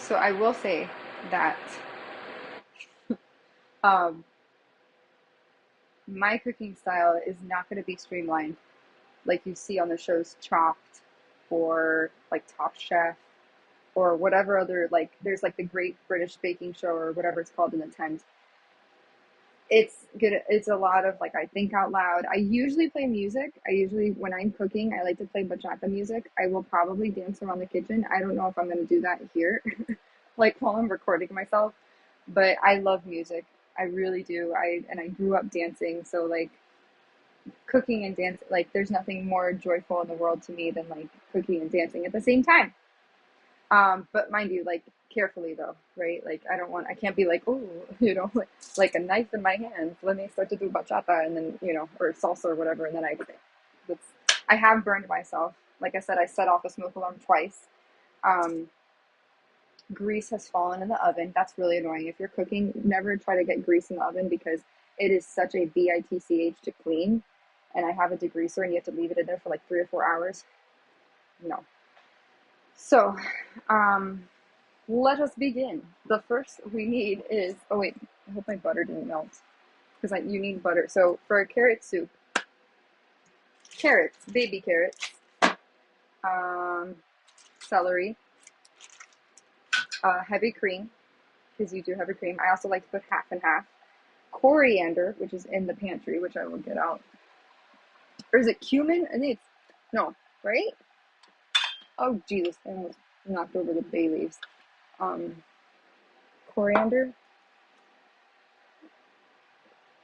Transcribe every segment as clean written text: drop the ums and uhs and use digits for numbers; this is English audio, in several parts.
So I will say that um, my cooking style is not going to be streamlined like you see on the shows Chopped or like Top Chef or whatever other, like there's like the Great British Baking Show or whatever it's called in the tent. It's good. It's a lot of like I think out loud. I usually play music. I usually when I'm cooking, I like to play bachata music. I will probably dance around the kitchen. I don't know if I'm going to do that here, like while I'm recording myself, but I love music. I really do. I grew up dancing, so like cooking and dance, like there's nothing more joyful in the world to me than like cooking and dancing at the same time. But mind you, like carefully though, right? Like I can't be like, oh, like a knife in my hand. Let me start to do bachata and then, or salsa or whatever. And then that's, I have burned myself. Like I said, I set off a smoke alarm twice. Um, Grease has fallen in the oven. That's really annoying. If you're cooking, never try to get grease in the oven because it is such a bitch to clean. And I have a degreaser and you have to leave it in there for like 3 or 4 hours. No. So, let us begin. The first we need is, oh wait, I hope my butter didn't melt because you need butter. So for a carrot soup, carrots, baby carrots, um, celery, heavy cream, because you do have a cream. I also like to put half and half. Coriander, which is in the pantry, which I will get out. Or is it cumin? I think it's, no, right? Oh, Jesus, I almost knocked over the bay leaves. Coriander.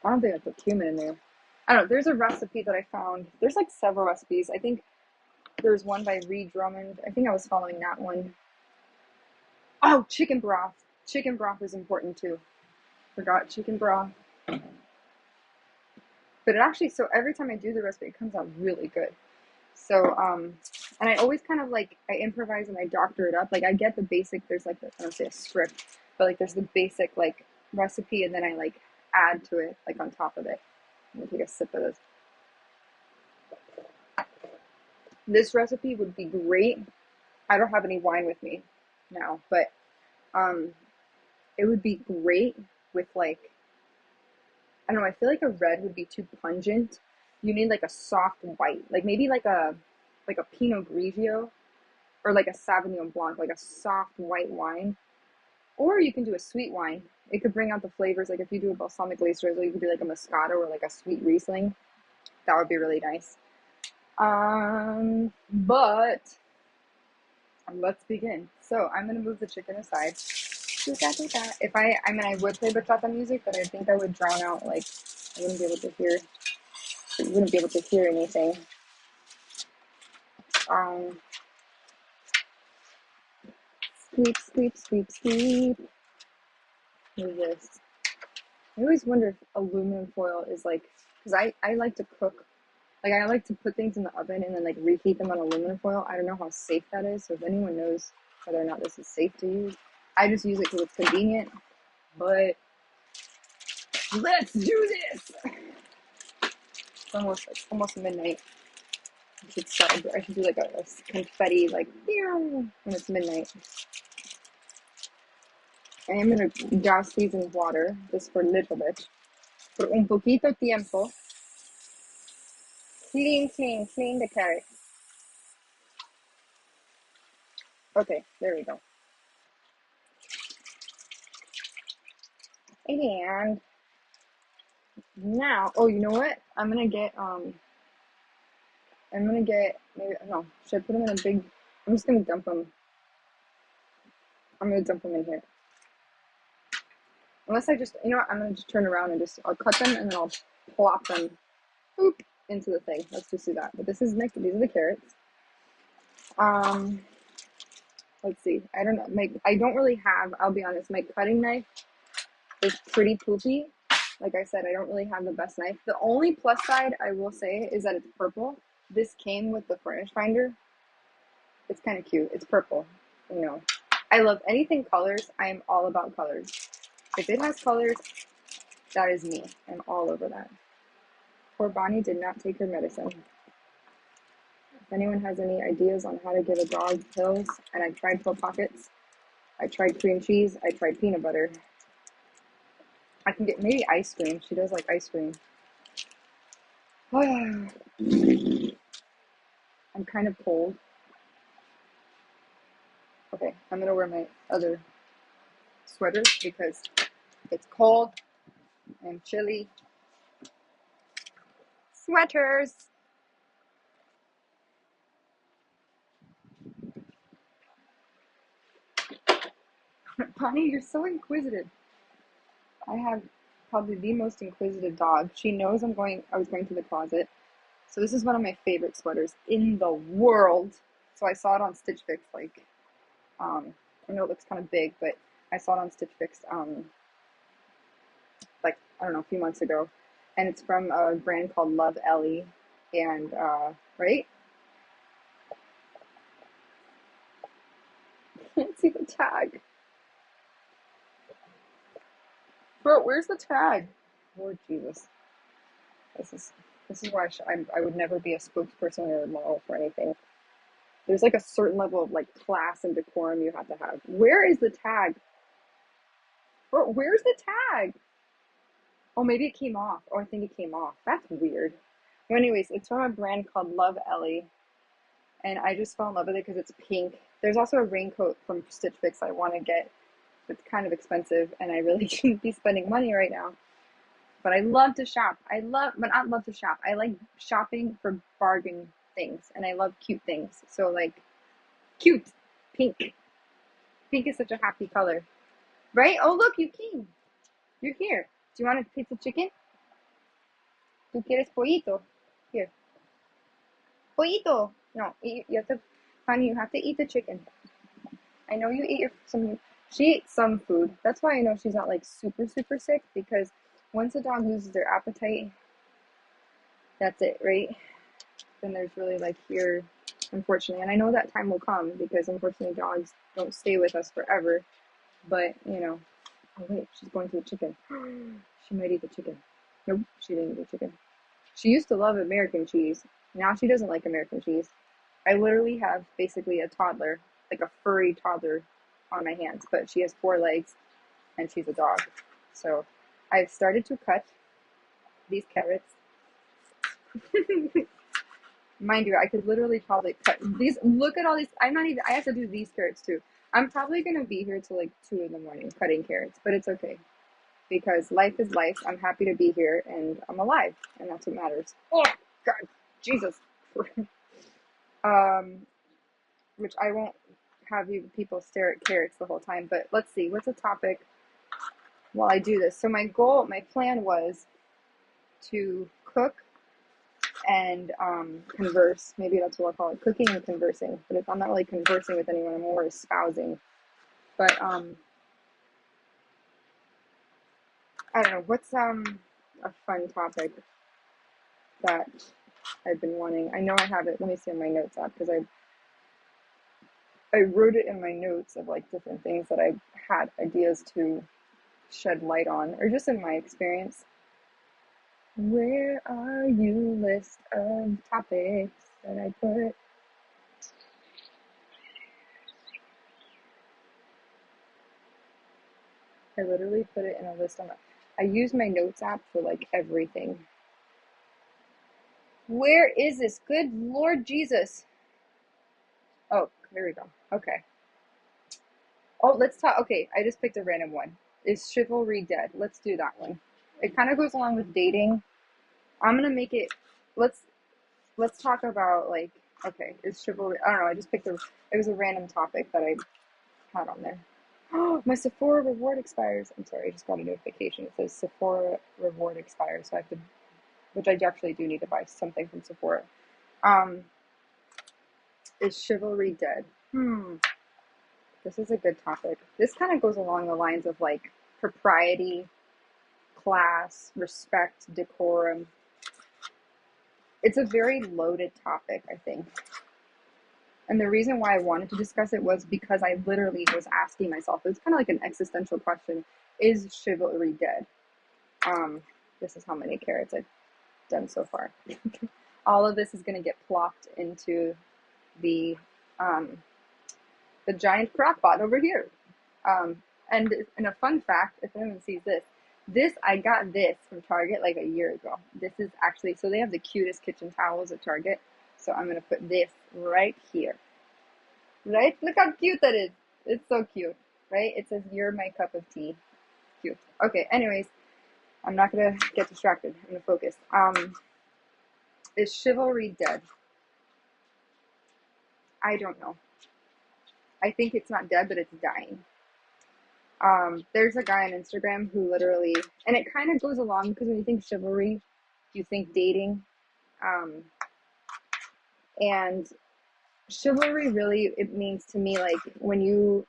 I don't think I put cumin in there. I don't know. There's a recipe that I found. There's like several recipes. I think there's one by Reed Drummond. I think I was following that one. Oh, chicken broth. Chicken broth is important too. Forgot chicken broth. But it actually, so every time I do the recipe, it comes out really good. So, and I always kind of like, I improvise and I doctor it up. Like I get the basic, there's like, I don't say a script, but like there's the basic like recipe and then I like add to it, like on top of it. I'm gonna take a sip of this. This recipe would be great. I don't have any wine with me now, but um, it would be great with like, I don't know, I feel like a red would be too pungent. You need like a soft white, like maybe like a Pinot Grigio or like a Sauvignon Blanc, like a soft white wine. Or you can do a sweet wine. It could bring out the flavors. Like if you do a balsamic glaze drizzle, you could do like a Moscato or like a sweet Riesling. That would be really nice. But let's begin. So I'm gonna move the chicken aside. I mean, I would play bachata music, but I think I would drown out. Like I wouldn't be able to hear. You wouldn't be able to hear anything. Um, Sweep, sweep, sweep, sweep. What is this? I always wonder if aluminum foil is like, because I like to cook. Like I like to put things in the oven and then like reheat them on aluminum foil. I don't know how safe that is. So if anyone knows whether or not this is safe to use, I just use it because it's convenient. But let's do this. It's almost midnight. I should do like a confetti like when it's midnight. I am gonna douse these in water just for a little bit. Por un poquito tiempo. Clean the carrot. Okay, there we go. And now, oh, you know what? Maybe, no, should I put them in a big, I'm just gonna dump them. I'm gonna dump them in here. Unless you know what? I'm gonna just turn around and I'll cut them and then I'll plop them, boop, into the thing. Let's just do that. But these are the carrots. Um, let's see. I don't know. I don't really have, I'll be honest, my cutting knife is pretty poopy. Like I said, I don't really have the best knife. The only plus side I will say is that it's purple. This came with the furnish finder. It's kind of cute. It's purple. I love anything colors. I am all about colors. If it has colors, that is me. I'm all over that. Poor Bonnie did not take her medicine. If anyone has any ideas on how to give a dog pills, and I tried pill pockets, I tried cream cheese. I tried peanut butter. I can get maybe ice cream. She does like ice cream. I'm kind of cold. Okay, I'm gonna wear my other sweater because it's cold and chilly. Sweaters. Bonnie, you're so inquisitive. I have probably the most inquisitive dog. She knows I was going to the closet. So this is one of my favorite sweaters in the world. So I saw it on Stitch Fix, like, I know it looks kind of big, but I saw it on Stitch Fix, like, I don't know, a few months ago. And it's from a brand called Love Ellie. And, right? Can't see the tag. Bro, where's the tag? Lord Jesus. This is why I would never be a spokesperson or a model for anything. There's like a certain level of like class and decorum you have to have. Where is the tag? Bro, where's the tag? Oh, maybe it came off. Oh, I think it came off. That's weird. Well, anyways, it's from a brand called Love Ellie, and I just fell in love with it because it's pink. There's also a raincoat from Stitch Fix I want to get. It's kind of expensive, and I really shouldn't be spending money right now. But I love to shop. But not love to shop. I like shopping for bargain things, and I love cute things. So like, cute, pink. Pink is such a happy color, right? Oh look, you came. You're here. Do you want a pizza chicken? ¿Tú quieres pollito? Here, pollito. No, you have to, honey. You have to eat the chicken. I know you ate some. She ate some food. That's why I know she's not like super super sick because once a dog loses their appetite, that's it, right? Then there's really like here, unfortunately, and I know that time will come because unfortunately dogs don't stay with us forever. But you know, oh wait, she's going to the chicken. She might eat the chicken. Nope, she didn't eat the chicken. She used to love American cheese. Now she doesn't like American cheese. I literally have basically a toddler, like a furry toddler on my hands, but she has 4 legs and she's a dog. So I've started to cut these carrots. Mind you, I could literally probably cut these. Look at all these. I have to do these carrots too. I'm probably going to be here till like 2 in the morning cutting carrots, but it's okay because life is life. I'm happy to be here and I'm alive, and that's what matters. Oh, God, Jesus. Which I won't have you people stare at carrots the whole time, but let's see, what's a topic while I do this? So my plan was to cook and converse. Maybe that's what I'll call it, cooking and conversing. But if I'm not really conversing with anyone, I'm more espousing. But I don't know, what's a fun topic that I've been wanting. I know I have it. Let me see on my notes app because I wrote it in my notes of like different things that I had ideas to shed light on, or just in my experience. Where are you, list of topics that I put? I literally put it in a list on it. I use my notes app for like everything. Where is this? Good Lord Jesus. Oh, there we go. Okay. Oh, let's talk. Okay, I just picked a random one. Is chivalry dead? Let's do that one. It kind of goes along with dating. I'm gonna make it. Let's talk about like. Okay, is chivalry? I don't know. I just picked a. It was a random topic that I had on there. Oh, my Sephora reward expires. I'm sorry, I just got a notification. It says Sephora reward expires, so I have to. Which I actually do need to buy something from Sephora. Um, is chivalry dead? This is a good topic. This kind of goes along the lines of like propriety, class, respect, decorum. It's a very loaded topic, I think. And the reason why I wanted to discuss it was because I literally was asking myself, it's kind of like an existential question, is chivalry dead? This is how many carrots I've done so far. All of this is going to get plopped into the giant crock pot over here. And a fun fact, if anyone sees this, I got this from Target like a year ago. This is actually, so they have the cutest kitchen towels at Target. So I'm gonna put this right here. Right? Look how cute that is. It's so cute, right? It says, "You're my cup of tea." Cute. Okay, anyways, I'm not gonna get distracted. I'm gonna focus. Is chivalry dead? I don't know. I think it's not dead, but it's dying. There's a guy on Instagram who literally, and it kind of goes along because when you think chivalry, you think dating. Um, and chivalry really, it means to me like when you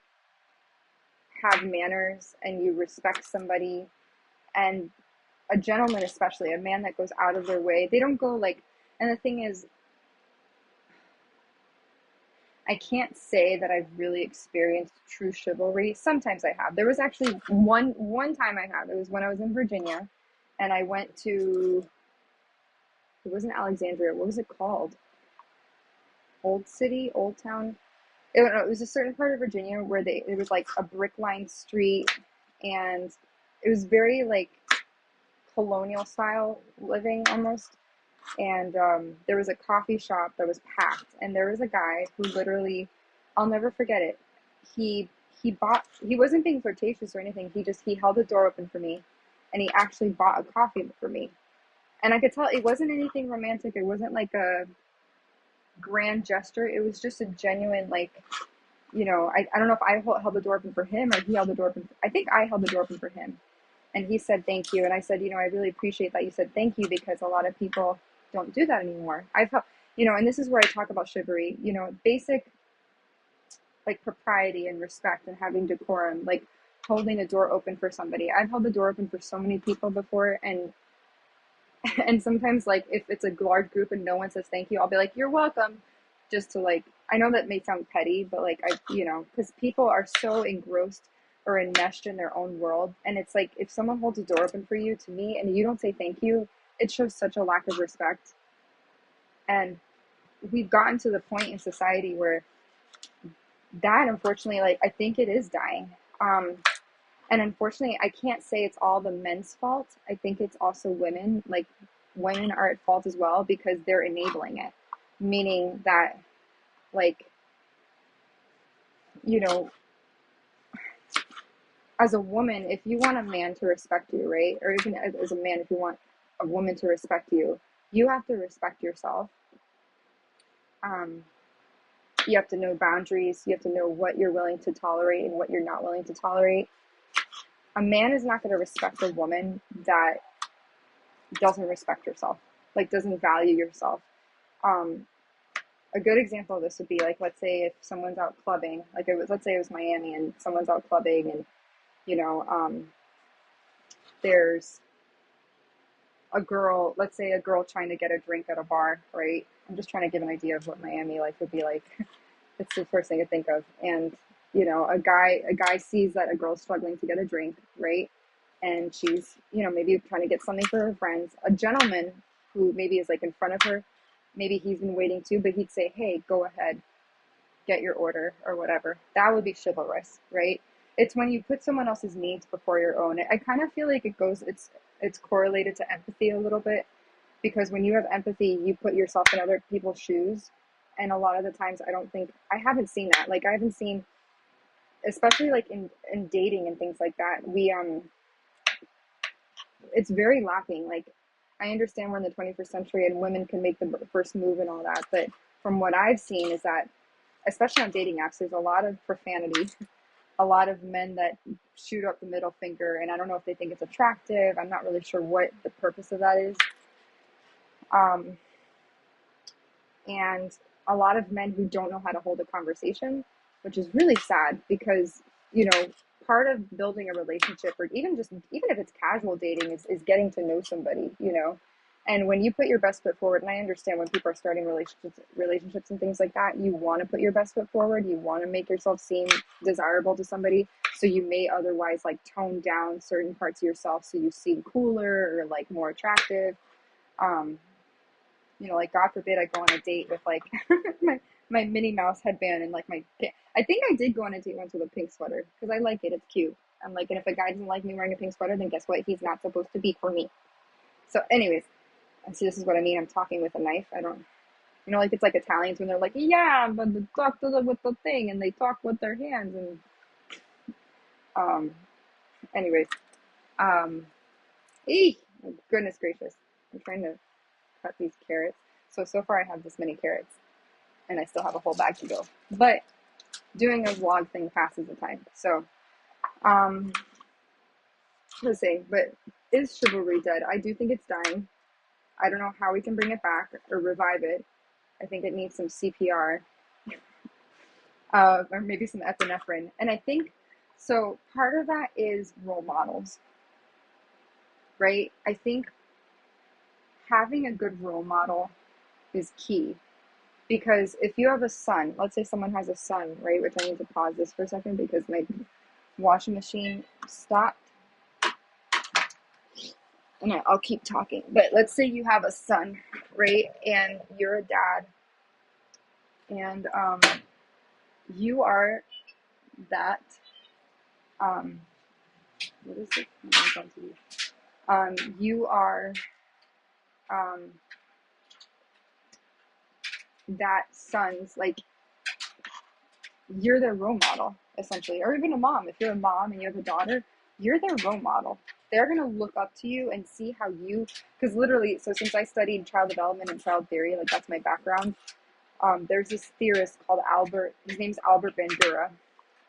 have manners and you respect somebody, and a gentleman, especially a man that goes out of their way, they don't go like, and the thing is, I can't say that I've really experienced true chivalry. Sometimes I have. There was actually one time I have. It was when I was in Virginia, and I went to, it wasn't Alexandria. What was it called? Old City, Old Town. It was a certain part of Virginia where it was like a brick lined street, and it was very like colonial style living almost. And there was a coffee shop that was packed, and there was a guy who literally, I'll never forget it. He he wasn't being flirtatious or anything. He held the door open for me, and he actually bought a coffee for me. And I could tell it wasn't anything romantic. It wasn't like a grand gesture. It was just a genuine like, I don't know if I held the door open for him or he held the door open. I think I held the door open for him. And he said thank you, and I said, I really appreciate that you said thank you, because a lot of people don't do that anymore. I've felt, and this is where I talk about chivalry, basic like propriety and respect and having decorum, like holding the door open for somebody. I've held the door open for so many people before, and and sometimes like if it's a large group and no one says thank you, I'll be like, "You're welcome," just to like, I know that may sound petty, but like because people are so engrossed or enmeshed in their own world, and it's like if someone holds a door open for you, to me, and you don't say thank you, it shows such a lack of respect. And we've gotten to the point in society where that, unfortunately, like I think it is dying. And unfortunately, I can't say it's all the men's fault. I think it's also women. Like women are at fault as well because they're enabling it, meaning that like you know as a woman, if you want a man to respect you, right? Or even as a man, if you want a woman to respect you, you have to respect yourself. Um, you have to know boundaries. You have to know what you're willing to tolerate and what you're not willing to tolerate. A man is not going to respect a woman that doesn't respect herself, like doesn't value yourself. Um, a good example of this would be like, let's say if someone's out clubbing, like let's say it was Miami and someone's out clubbing and, you know, there's a girl, let's say a girl trying to get a drink at a bar, right? I'm just trying to give an idea of what Miami life would be like. It's the first thing I think of. And, a guy sees that a girl's struggling to get a drink, right? And she's, maybe trying to get something for her friends. A gentleman who maybe is like in front of her, maybe he's been waiting too, but he'd say, "Hey, go ahead, get your order," or whatever. That would be chivalrous, right? It's when you put someone else's needs before your own. I kind of feel like it's correlated to empathy a little bit, because when you have empathy, you put yourself in other people's shoes. And a lot of the times I haven't seen that. Like I haven't seen, especially like in dating and things like that, it's very lacking. Like I understand we're in the 21st century and women can make the first move and all that, but from what I've seen is that, especially on dating apps, there's a lot of profanity, a lot of men that shoot up the middle finger, and I don't know if they think it's attractive. I'm not really sure what the purpose of that is. And a lot of men who don't know how to hold a conversation, which is really sad because, part of building a relationship, or even if it's casual dating, is getting to know somebody. And when you put your best foot forward, and I understand when people are starting relationships and things like that, you want to put your best foot forward. You want to make yourself seem desirable to somebody. So you may otherwise like tone down certain parts of yourself so you seem cooler or like more attractive. Like God forbid I go on a date with like my Minnie Mouse headband and like my I think I did go on a date once with a pink sweater because I like it. It's cute. I'm like, and if a guy doesn't like me wearing a pink sweater, then guess what? He's not supposed to be for me. So, anyways, and see, this is what I mean. I'm talking with a knife. I don't, like it's like Italians when they're like, yeah, but the talk to the with the thing, and they talk with their hands, and um, anyways, um, eek, goodness gracious, I'm trying to cut these carrots. So far I have this many carrots, and I still have a whole bag to go. But doing a vlog thing passes the time. So, um, let's see. But is chivalry dead? I do think it's dying. I don't know how we can bring it back or revive it. I think it needs some CPR, or maybe some epinephrine. And I think so. Part of that is role models, right? I think having a good role model is key. Because if you have a son, let's say someone has a son, right? Which I need to pause this for a second because my washing machine stopped. And I'll keep talking. But let's say you have a son, right? And you're a dad. And you are that, what is it? You are um, that son's, like, you're their role model, essentially. Or even a mom. If you're a mom and you have a daughter, you're their role model. They're going to look up to you and see how you, because literally, so since I studied child development and child theory, like that's my background, there's this theorist called his name's Albert Bandura,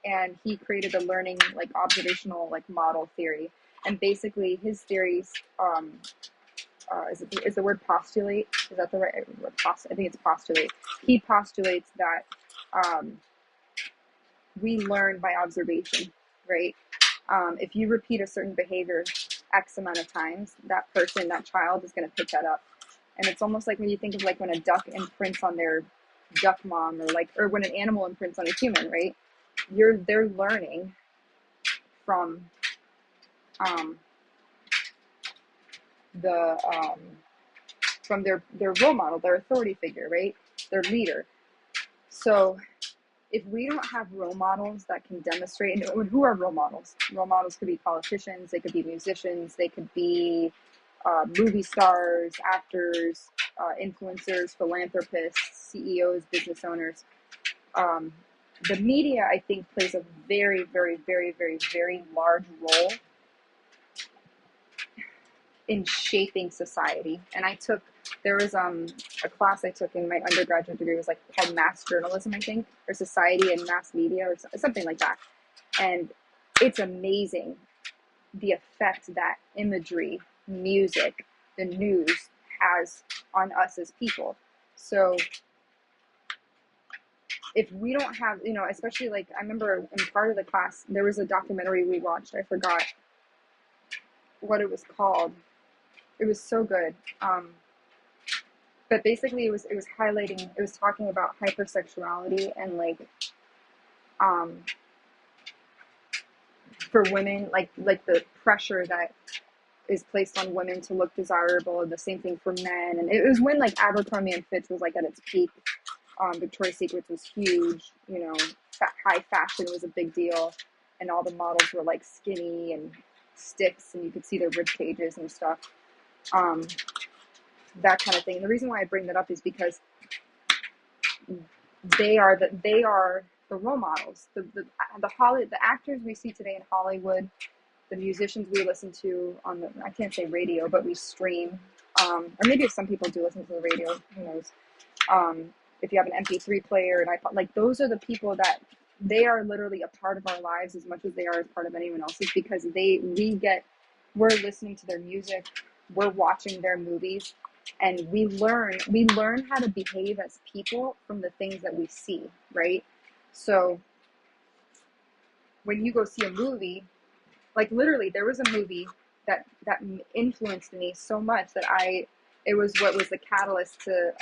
and he created the learning, like observational, like model theory. And basically his theories, is the word postulate, is that the right word? I think it's postulate. He postulates that we learn by observation, right? If you repeat a certain behavior X amount of times, that person, that child is going to pick that up. And it's almost like when you think of like when a duck imprints on their duck mom, or when an animal imprints on a human, right? They're learning from um, the from their role model, their authority figure, right? Their leader. So if we don't have role models that can demonstrate, and who are role models? Role models could be politicians, they could be musicians, they could be movie stars, actors, influencers, philanthropists, CEOs, business owners. The media, I think, plays a very, very, very, very, very large role in shaping society. And there was a class I took in my undergraduate degree, was like called mass journalism, I think, or society and mass media, or something like that. And it's amazing the effect that imagery, music, the news has on us as people. So if we don't have, especially like, I remember in part of the class, there was a documentary we watched. I forgot what it was called. It was so good. But basically it was talking about hypersexuality and like, for women, like the pressure that is placed on women to look desirable, and the same thing for men. And it was when like Abercrombie and Fitch was like at its peak. Victoria's Secret was huge, high fashion was a big deal, and all the models were like skinny and sticks, and you could see their rib cages and stuff, that kind of thing. And the reason why I bring that up is because they are the role models, the actors we see today in Hollywood, the musicians we listen to on the, I can't say radio, but we stream, or maybe if some people do listen to the radio, who knows. If you have an MP3 player and iPod, like those are the people that they are literally a part of our lives as much as they are a part of anyone else's, because we're listening to their music, we're watching their movies, and we learn how to behave as people from the things that we see, right? So when you go see a movie, like literally there was a movie that influenced me so much that it was what was the catalyst to,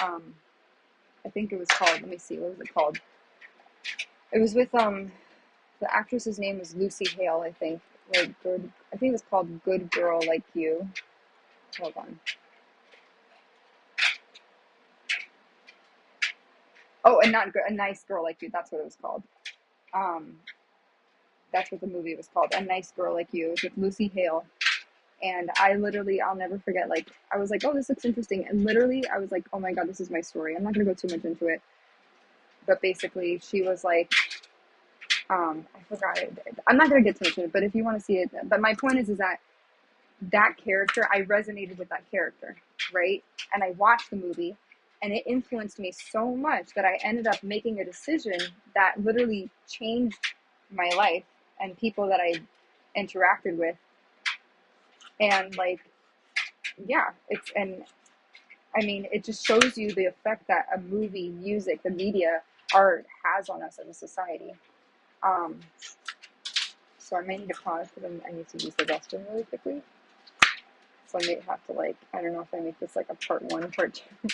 I think it was called, let me see, what was it called? It was with, the actress's name was Lucy Hale, I think. I think it was called Good Girl Like You. Hold on. Oh, and not a nice girl like you. That's what it was called. Um, that's what the movie was called. A Nice Girl Like You. It was with Lucy Hale. And I literally, I'll never forget. Like, I was like, oh, this looks interesting. And literally, I was like, oh my god, this is my story. I'm not gonna go too much into it. But basically, she was like, I forgot it. I'm not gonna get too much into it. But if you want to see it, but my point is that that character, I resonated with that character, right? And I watched the movie, and it influenced me so much that I ended up making a decision that literally changed my life and people that I interacted with. And like, yeah, it's, and I mean, it just shows you the effect that a movie, music, the media, art has on us as a society. Um, so I may need to pause because I need to use the restroom really quickly. So I may have to like, I don't know if I make this like a part one, part two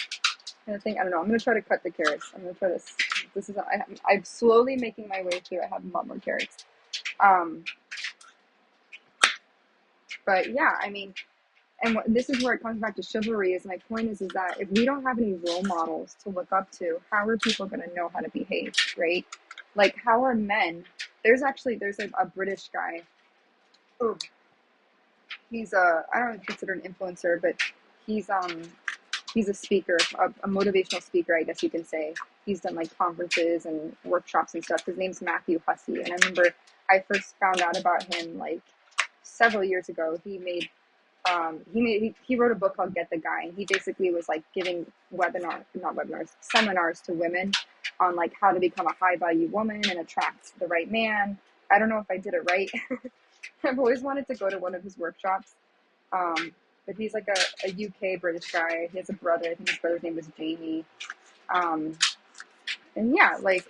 kind of thing. I don't know. I'm gonna try to cut the carrots. I'm gonna try this. This is I'm slowly making my way through. I have a lot more carrots. Um, but yeah, I mean, and this is where it comes back to chivalry. Is my point is that if we don't have any role models to look up to, how are people gonna know how to behave, right? Like, how are men? There's a British guy. Oh, he's I don't consider an influencer, but he's he's a speaker, a motivational speaker, I guess you can say. He's done like conferences and workshops and stuff. His name's Matthew Hussey, and I remember I first found out about him like several years ago. He wrote a book called Get the Guy, and he basically was like giving seminars to women on like how to become a high value woman and attract the right man. I don't know if I did it right. I've always wanted to go to one of his workshops. But he's like a UK British guy. He has a brother. I think his brother's name was Jamie. Um, and yeah, like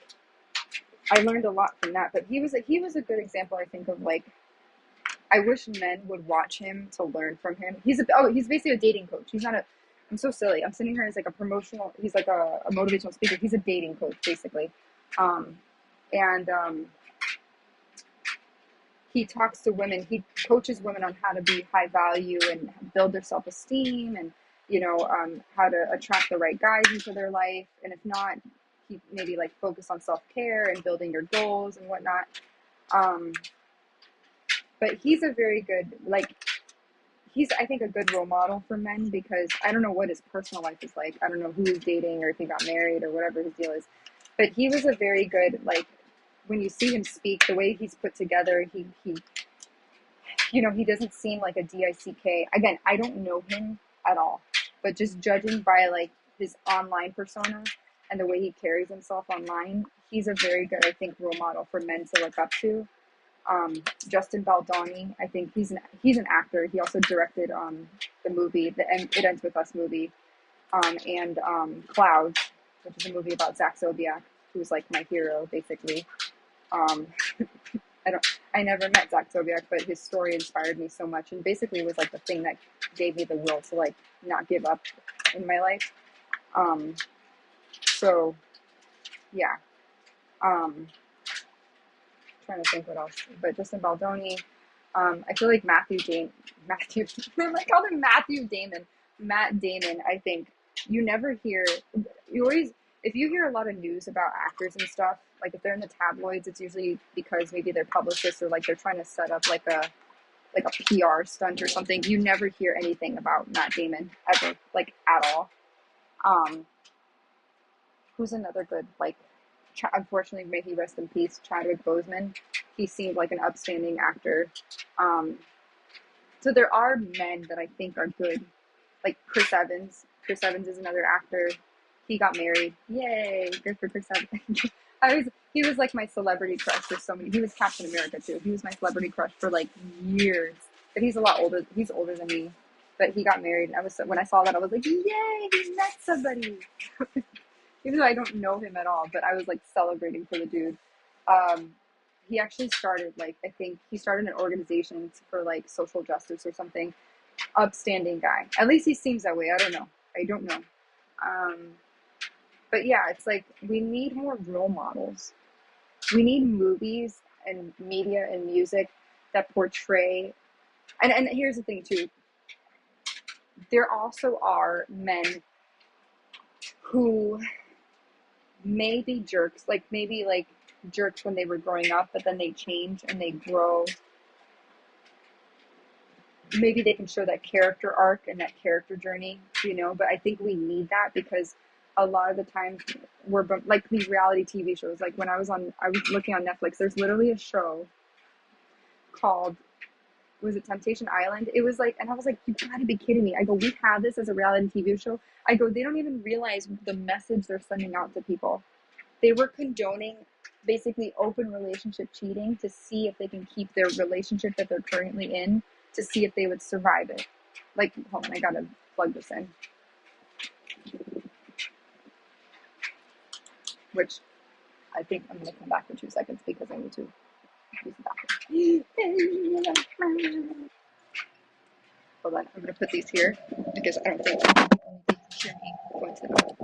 I learned a lot from that. But he was a good example, I think, of like I wish men would watch him to learn from him. He's basically a dating coach. He's not a. I'm so silly. I'm sitting here as like a promotional. He's like a motivational speaker. He's a dating coach basically, um, and he talks to women. He coaches women on how to be high value and build their self esteem, and how to attract the right guys into their life. And if not, he maybe like focus on self care and building your goals and whatnot. Um, but he's a very good he's I think a good role model for men because I don't know what his personal life is like. I don't know who he's dating or if he got married or whatever his deal is. But he was a very good when you see him speak, the way he's put together, he doesn't seem like a DICK. Again, I don't know him at all, but just judging by like his online persona and the way he carries himself online, he's a very good, I think, role model for men to look up to. Justin Baldoni, I think he's an actor. He also directed the movie, the It Ends With Us movie, and Clouds, which is a movie about Zach Zobiak, who's like my hero, basically. Um, I never met Zach Zobiak, but his story inspired me so much, and basically was like the thing that gave me the will to like not give up in my life. So yeah. Trying to think what else, but Justin Baldoni. I feel like Matthew. I called him Matthew Damon. Matt Damon. I think you never hear. You always, if you hear a lot of news about actors and stuff, like if they're in the tabloids, it's usually because maybe their publicist or like they're trying to set up like a PR stunt or something. You never hear anything about Matt Damon ever, like at all. Who's another good unfortunately, may he rest in peace, Chadwick Boseman. He seemed like an upstanding actor. So there are men that I think are good, like Chris Evans. Chris Evans is another actor. He got married. Yay! Good for Chris Evans. He was like my celebrity crush for so many. He was Captain America too. He was my celebrity crush for like years. But he's a lot older. He's older than me. But he got married, and when I saw that, I was like, yay! He met somebody. Even though I don't know him at all, but I was like celebrating for the dude. He actually started I think he started an organization for like social justice or something. Upstanding guy. At least he seems that way. I don't know. But yeah, it's like we need more role models. We need movies and media and music that portray. And here's the thing too. There also are men who maybe jerks, like maybe like jerks when they were growing up, but then they change and they grow. Maybe they can show that character arc and that character journey, but I think we need that because a lot of the times we're like these reality TV shows. Like when I was looking on Netflix, there's literally a show called, was it Temptation Island? It was like, and I was like, you gotta be kidding me. I go, we have this as a reality TV show. I go, they don't even realize the message they're sending out to people. They were condoning basically open relationship cheating to see if they can keep their relationship that they're currently in, to see if they would survive it. Like, hold on, I gotta plug this in. Which I think I'm gonna come back for 2 seconds because I need to use the bathroom. Hold on, I'm gonna put these here because I don't think they can hear me going to the bathroom.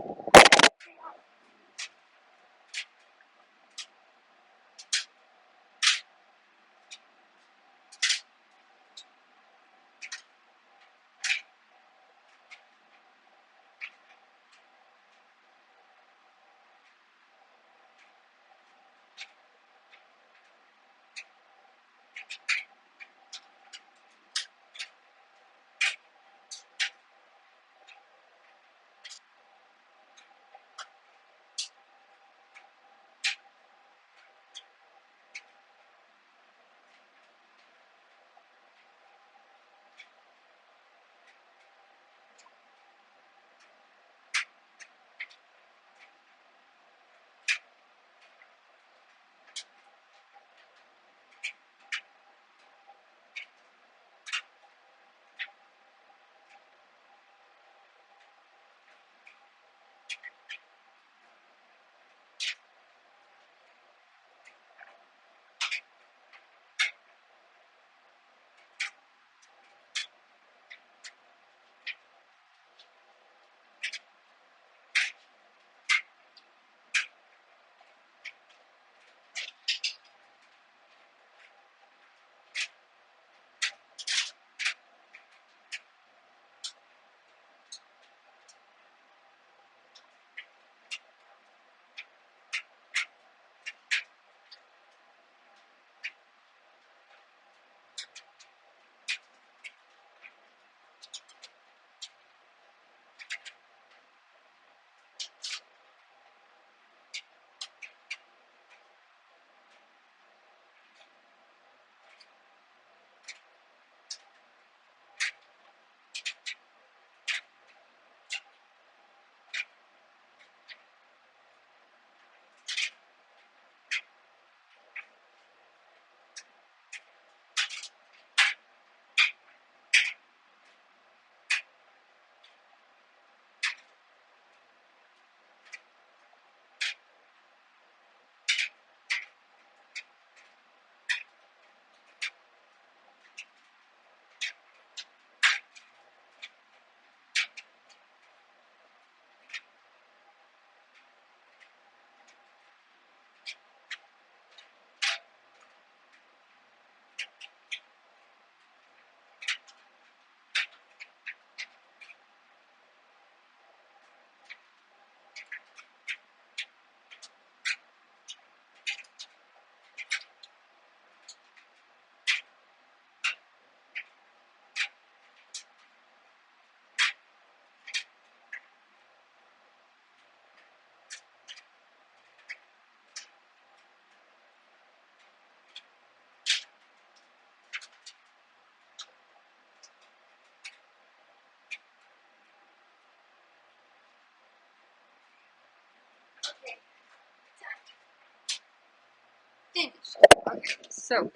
Finished. Okay, so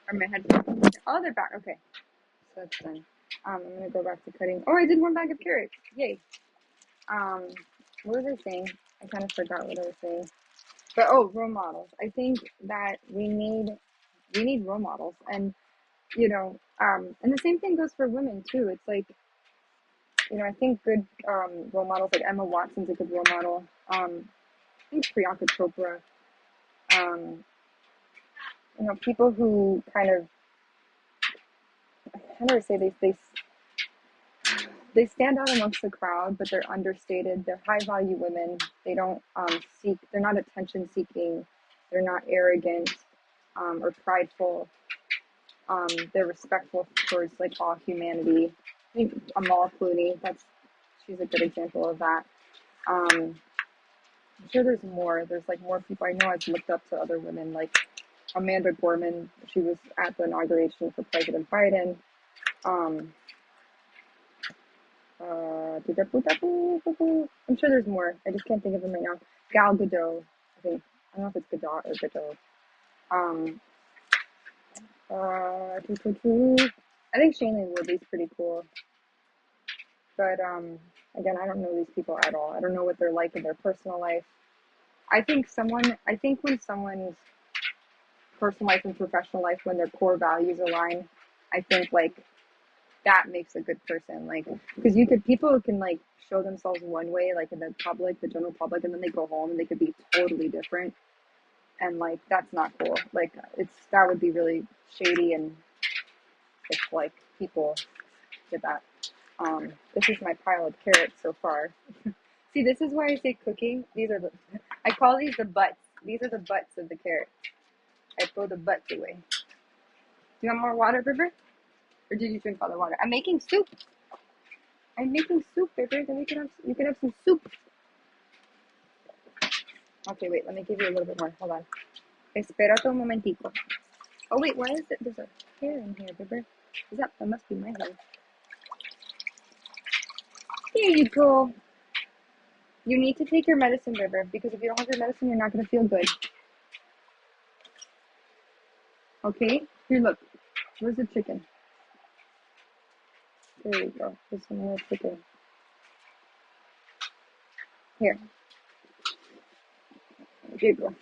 are my headphones? Oh, they're back. Okay, so that's done. I'm gonna go back to cutting. Oh, I did one bag of carrots. Yay. Um, what was I saying? I kind of forgot what I was saying. But role models. I think that we need role models, and and the same thing goes for women too. It's like, I think good role models like Emma Watson's a good role model. I think Priyanka Chopra. Um, people who kind of, how do I say, they they stand out amongst the crowd, but they're understated. They're high value women. They don't they're not attention seeking. They're not arrogant or prideful. They're respectful towards like all humanity. I think Amal Clooney, she's a good example of that. I'm sure there's more. There's like more people. I know I've looked up to other women like Amanda Gorman. She was at the inauguration for President Biden. I'm sure there's more. I just can't think of them right now. Gal Gadot, I think. I don't know if it's Gadot or Gadot. I think Shailene Woodley's pretty cool. But again, I don't know these people at all. I don't know what they're like in their personal life. I think when someone's personal life and professional life, when their core values align, I think like that makes a good person. Like, because people can like show themselves one way, like in the general public, and then they go home and they could be totally different. And like, that's not cool. Like, that would be really shady, and if like people did that. This is my pile of carrots so far. See, this is why I say cooking. I call these the butts. These are the butts of the carrots. I throw the butts away. Do you want more water, River? Or did you drink all the water? I'm making soup. River. Then you can have some soup. Okay, wait. Let me give you a little bit more. Hold on. Espérate un momentico. Oh, wait. Why is it? There's a hair in here, River. That must be my hair. Here you go. You need to take your medicine, River, because if you don't have your medicine, you're not going to feel good. Okay? Here, look. Where's the chicken? There you go. There's some more chicken. Here. There you go.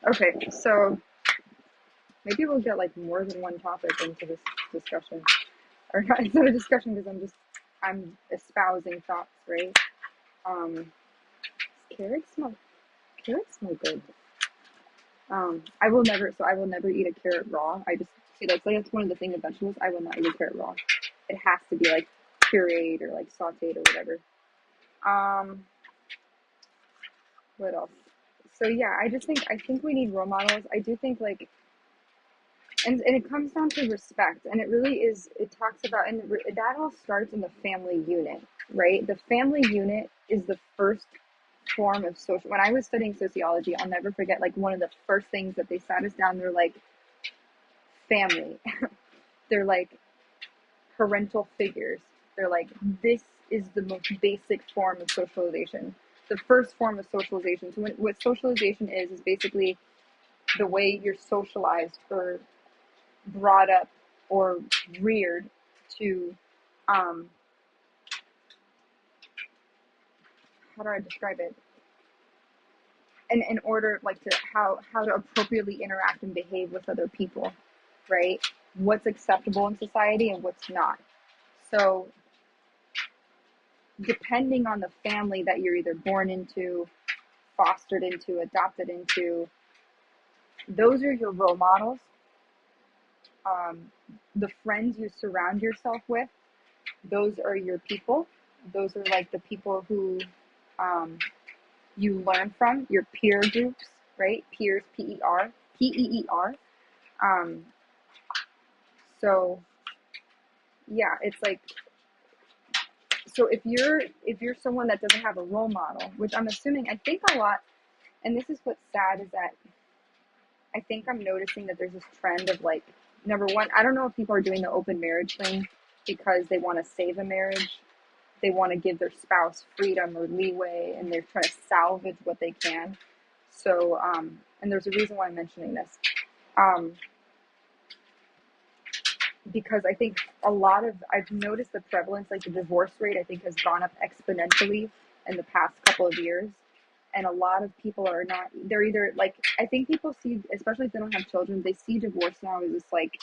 Okay, so maybe we'll get like more than one topic into this discussion. Or not, it's not a discussion because I'm espousing thoughts, right? Carrots smell good. I will never eat a carrot raw. That's one of the things of vegetables. I will not eat a carrot raw. It has to be like pureed or like sauteed or whatever. What else? So yeah, I think we need role models. I do think like, and it comes down to respect, and it really is. It talks about, and that all starts in the family unit, right? The family unit is the first form of social. When I was studying sociology, I'll never forget like one of the first things that they sat us down. They're like, family. They're like parental figures. They're like, this is the most basic form of socialization. The first form of socialization. So what socialization is basically the way you're socialized or brought up or reared to, how do I describe it? And in order, like, to how to appropriately interact and behave with other people, right? What's acceptable in society and what's not. So depending on the family that you're either born into, fostered into, adopted into, those are your role models. The friends you surround yourself with, those are your people. Those are like the people who you learn from, your peer groups, right? Peers, P-E-R, P-E-E-R. So yeah, it's like, so if you're someone that doesn't have a role model, which I'm assuming, I think a lot, and this is what's sad, is that I think I'm noticing that there's this trend of like, number one, I don't know if people are doing the open marriage thing because they want to save a marriage. They want to give their spouse freedom or leeway, and they're trying to salvage what they can. So, and there's a reason why I'm mentioning this. Because I think I've noticed the prevalence, like the divorce rate, I think has gone up exponentially in the past couple of years. And a lot of people they're either like, I think people see, especially if they don't have children, they see divorce now as just like,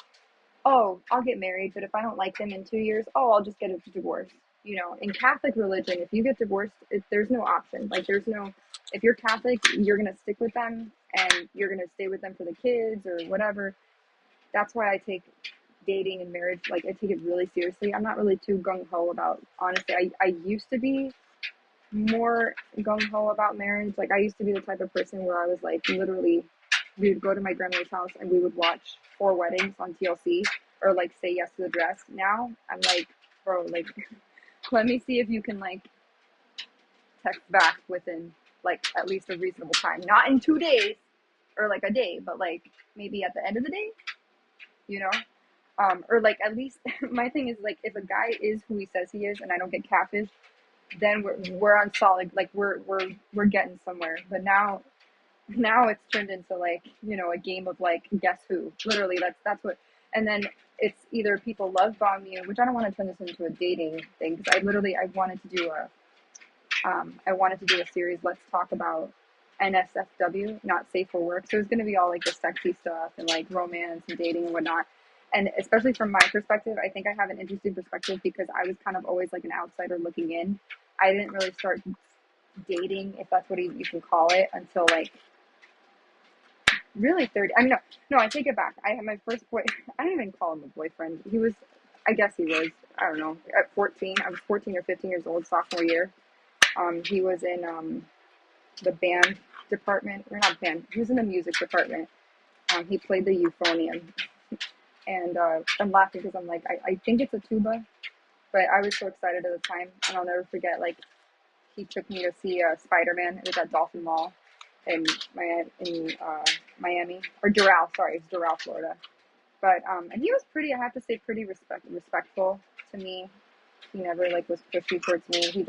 oh, I'll get married, but if I don't like them in 2 years, I'll just get a divorce. You know, in Catholic religion, if you get divorced, there's no option. Like, if you're Catholic, you're going to stick with them and you're going to stay with them for the kids or whatever. That's why I take dating and marriage, like I take it really seriously. I'm not really too gung-ho about, honestly, I used to be more gung-ho about marriage. Like I used to be the type of person where I was like, literally, we would go to my grandmother's house and we would watch 4 weddings on TLC, or like Say Yes to the Dress. Now I'm like, bro, like, let me see if you can like text back within like at least a reasonable time, not in 2 days or like a day, but like maybe at the end of the day, you know. Or like at least my thing is like, if a guy is who he says he is and I don't get catfished, then we're on solid, like we're getting somewhere. But now it's turned into like, you know, a game of like guess who. Literally, that's what. And then it's either people love bomb you, which I don't want to turn this into a dating thing, because I wanted to do a series. Let's talk about NSFW, not safe for work. So it's going to be all like the sexy stuff and like romance and dating and whatnot. And especially from my perspective, I think I have an interesting perspective because I was kind of always like an outsider looking in. I didn't really start dating, if that's what you can call it, until like really 30. I mean, no, I take it back. I had my first boy. I don't even call him a boyfriend. He was, I guess he was, I don't know, at 14. I was 14 or 15 years old, sophomore year. He was in the band department, or not band, he was in the music department. He played the euphonium. And I'm laughing because I'm like, I think it's a tuba, but I was so excited at the time. And I'll never forget, like, he took me to see Spider-Man. It was at Dolphin Mall in Miami, or Doral, sorry, it's Doral, Florida. But, and he was pretty, I have to say, pretty respectful to me. He never, like, was pushy towards me.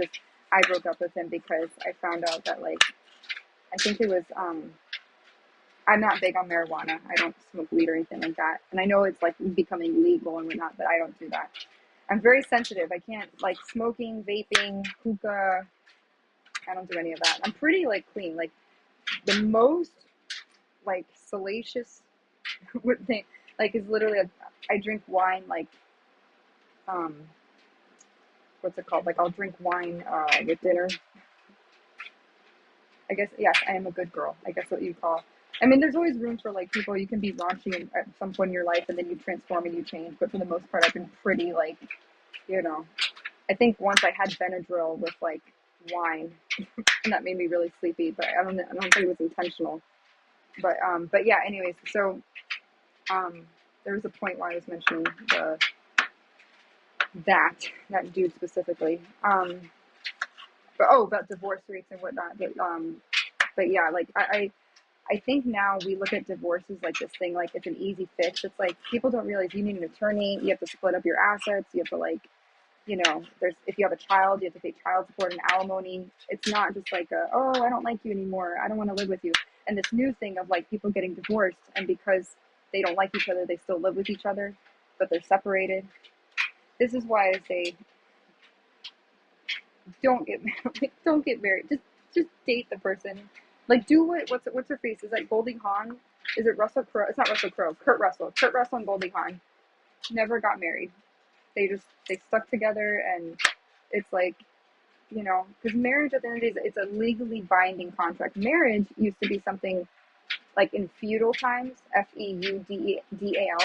I broke up with him because I found out that, like, I think it was, I'm not big on marijuana. I don't smoke weed or anything like that. And I know it's like becoming legal and whatnot, but I don't do that. I'm very sensitive. I can't, like, smoking, vaping, hookah. I don't do any of that. I'm pretty like clean. Like the most like salacious thing, like, is literally I drink wine, like, um what's it called? Like I'll drink wine with dinner. I guess, yes, I am a good girl. I guess what you call. I mean, there's always room for like people. You can be raunchy at some point in your life, and then you transform and you change. But for the most part, I've been pretty like, you know. I think once I had Benadryl with like wine, and that made me really sleepy. But I don't think it was intentional. But yeah. Anyways, so there was a point where I was mentioning that dude specifically. But about divorce rates and whatnot. But yeah, like I think now we look at divorce as like this thing, like it's an easy fix. It's like people don't realize you need an attorney. You have to split up your assets. You have to, like, you know, if you have a child, you have to pay child support and alimony. It's not just like I don't like you anymore. I don't want to live with you. And this new thing of like people getting divorced, and because they don't like each other, they still live with each other, but they're separated. This is why I say don't get married. Don't get married. Just date the person. Like, do what's her face? Is that Goldie Hawn? Is it Russell Crowe? It's not Russell Crowe. Kurt Russell. Kurt Russell and Goldie Hawn never got married. They stuck together, and it's like, you know, because marriage at the end of the day, it's a legally binding contract. Marriage used to be something like in feudal times, feudal,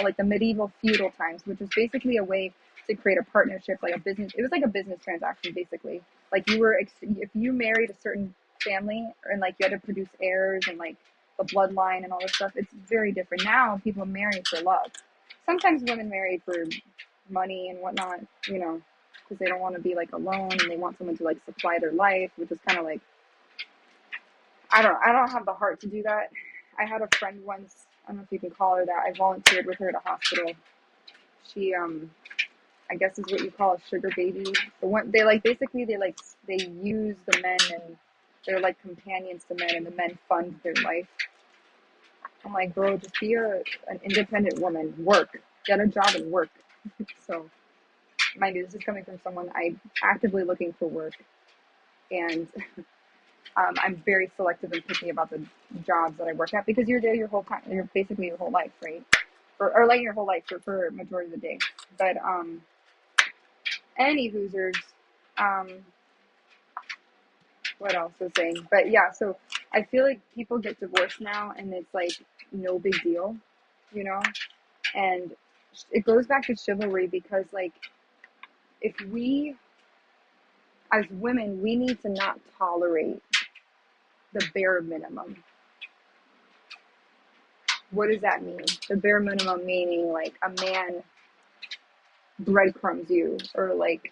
like the medieval feudal times, which was basically a way to create a partnership, like a business. It was like a business transaction, basically. Like if you married a certain family, and like you had to produce heirs and like the bloodline and all this stuff, it's very different. Now people marry for love. Sometimes women marry for money and whatnot, you know, because they don't want to be like alone and they want someone to like supply their life, which is kind of like, I don't have the heart to do that. I had a friend once, I don't know if you can call her that. I volunteered with her at a hospital. She, I guess is what you call a sugar baby. The one they like, basically they use the men, and they're like companions to men, and the men fund their life. I'm like, bro, just be an independent woman. Work, get a job and work. So, mind you, this is coming from someone I'm actively looking for work, and I'm very selective and picky about the jobs that I work at, because you're there your whole time. You're basically your whole life, right? Or like your whole life for a majority of the day. But any hoosers, what else was saying? But yeah, so I feel like people get divorced now, and it's like no big deal, you know. And it goes back to chivalry because, like, if we, as women, we need to not tolerate the bare minimum. What does that mean? The bare minimum meaning, like, a man breadcrumbs you, or, like,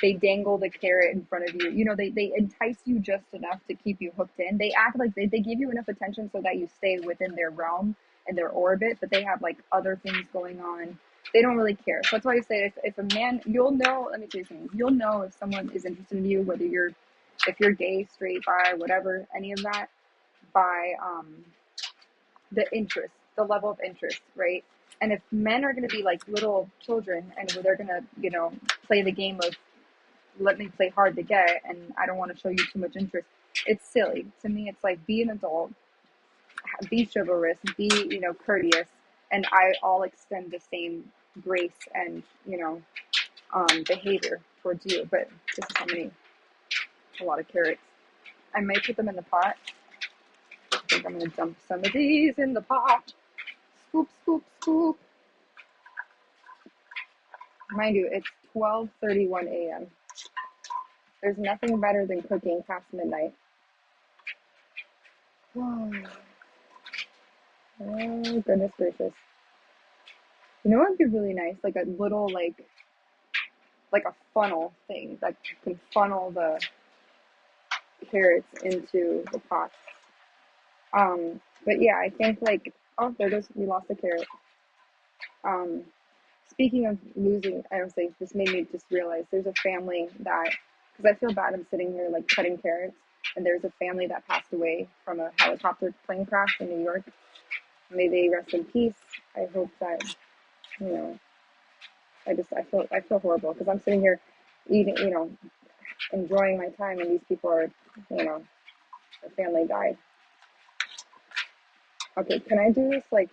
they dangle the carrot in front of you. You know, they entice you just enough to keep you hooked in. They act like they give you enough attention so that you stay within their realm and their orbit, but they have, like, other things going on. They don't really care. So that's why I say if a man, you'll know, let me tell you something, you'll know if someone is interested in you, whether if you're gay, straight, bi, whatever, any of that, by the interest, the level of interest, right? And if men are going to be like little children and they're going to, you know, play the game of let me play hard to get and I don't want to show you too much interest, it's silly. To me, it's like, be an adult, be chivalrous, be, you know, courteous, and I'll extend the same grace and, you know, behavior towards you. But this is how many, a lot of carrots. I might put them in the pot. I think I'm going to dump some of these in the pot. Scoop, scoop, scoop. Mind you, it's 12:31 a.m. There's nothing better than cooking past midnight. Oh, goodness gracious. You know what would be really nice? Like a little, like a funnel thing that can funnel the carrots into the pot. But yeah, I think, like, oh, there goes, we lost the carrot. Speaking of losing, I don't say, this made me just realize there's a family that, because I feel bad, I'm sitting here like cutting carrots, and there's a family that passed away from a helicopter plane crash in New York. May they rest in peace. I hope that, you know, I feel horrible because I'm sitting here eating, you know, enjoying my time, and these people are, you know, their family died. Okay, can I do this, like,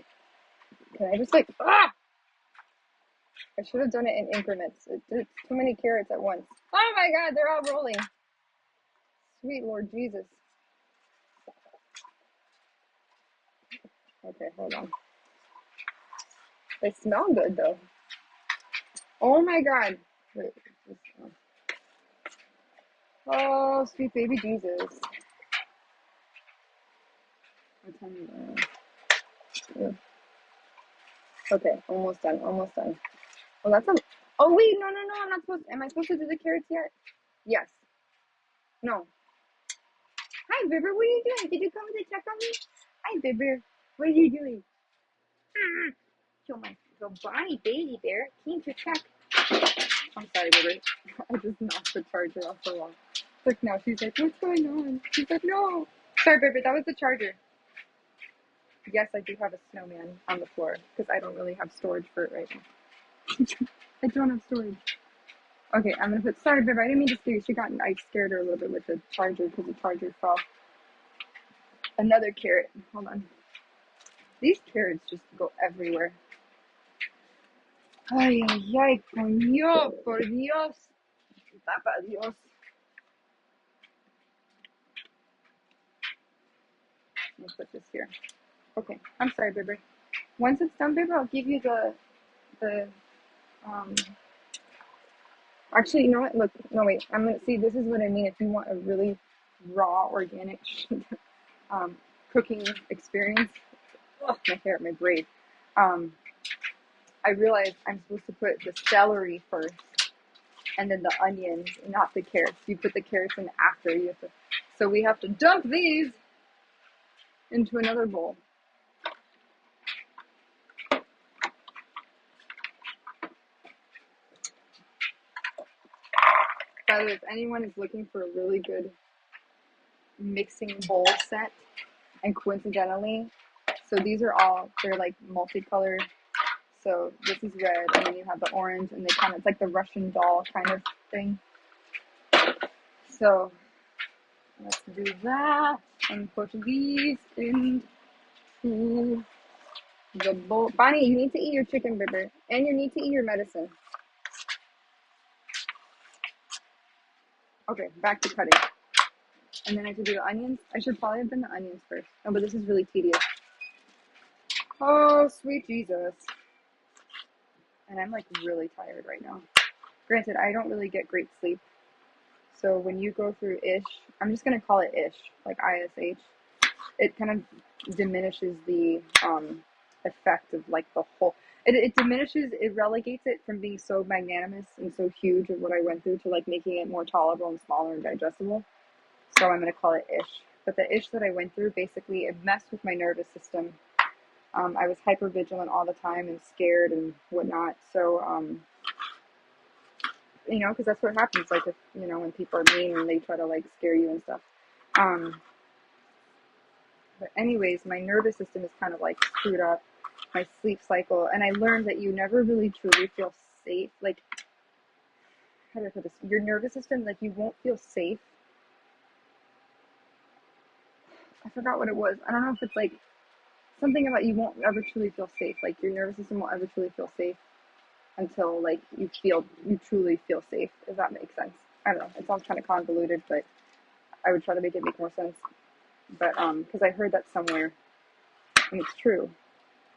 can I just, like, I should have done it in increments. It's too many carrots at once. Oh my God, they're all rolling. Sweet Lord Jesus. Okay, hold on. They smell good though. Oh my God. Wait. Oh, sweet baby Jesus. Okay, almost done. Almost done. Oh, that's a. Oh wait, no, I'm not supposed. Am I supposed to do the carrots yet? Yes. No. Hi, Bibber. What are you doing? Did you come to check on me? Hi, Bibber. What are you doing? Kill my little Bonnie baby bear. Came to check. I'm sorry, Bibber. I just knocked the charger off the wall. Look now, she's like, what's going on? She's like, no. Sorry, Bibber. That was the charger. Yes, I do have a snowman on the floor because I don't really have storage for it right now. I don't have storage. Okay, I'm gonna put. Sorry, Bibber. I didn't mean to scare you. I scared her a little bit with the charger because the charger fell. Another carrot. Hold on. These carrots just go everywhere. Ay, ay, ay, coño, por Dios. Tapa Dios. Let's put this here. Okay, I'm sorry, Bibber. Once it's done, Bibber, I'll give you the actually, you know what? Look, no, wait. I'm gonna see. This is what I mean. If you want a really raw, organic cooking experience, my hair, my braid. I realized I'm supposed to put the celery first, and then the onions, not the carrots. You put the carrots in after. So we have to dump these into another bowl. By the way, if anyone is looking for a really good mixing bowl set, and coincidentally, so these are all, they're like multicolored. So this is red, and then you have the orange, and it's like the Russian doll kind of thing. So let's do that and put these into the bowl. Bonnie, you need to eat your chicken, Bibber, and you need to eat your medicine. Okay, back to cutting. And then I have to do the onions. I should probably have done the onions first. Oh, but this is really tedious. Oh, sweet Jesus. and I'm like really tired right now. Granted, I don't really get great sleep. So when you go through ish, I'm just gonna call it ish, like ISH. It kind of diminishes the effect of like the whole. It diminishes, it relegates it from being so magnanimous and so huge of what I went through to like making it more tolerable and smaller and digestible. So I'm gonna call it ish. But the ish that I went through, basically, it messed with my nervous system. I was hyper vigilant all the time and scared and whatnot. So you know, because that's what happens. Like if you know when people are mean and they try to like scare you and stuff. Um, But anyways, my nervous system is kind of like screwed up, my sleep cycle, and I learned that you never really truly feel safe. Like, how do I put this? Your nervous system, like, you won't feel safe. I forgot what it was. I don't know if it's like something about you won't ever truly feel safe. Like, your nervous system won't ever truly feel safe until like you truly feel safe. Does that make sense? I don't know. It sounds kind of convoluted, but I would try to make it make more sense. But because I heard that somewhere, and it's true.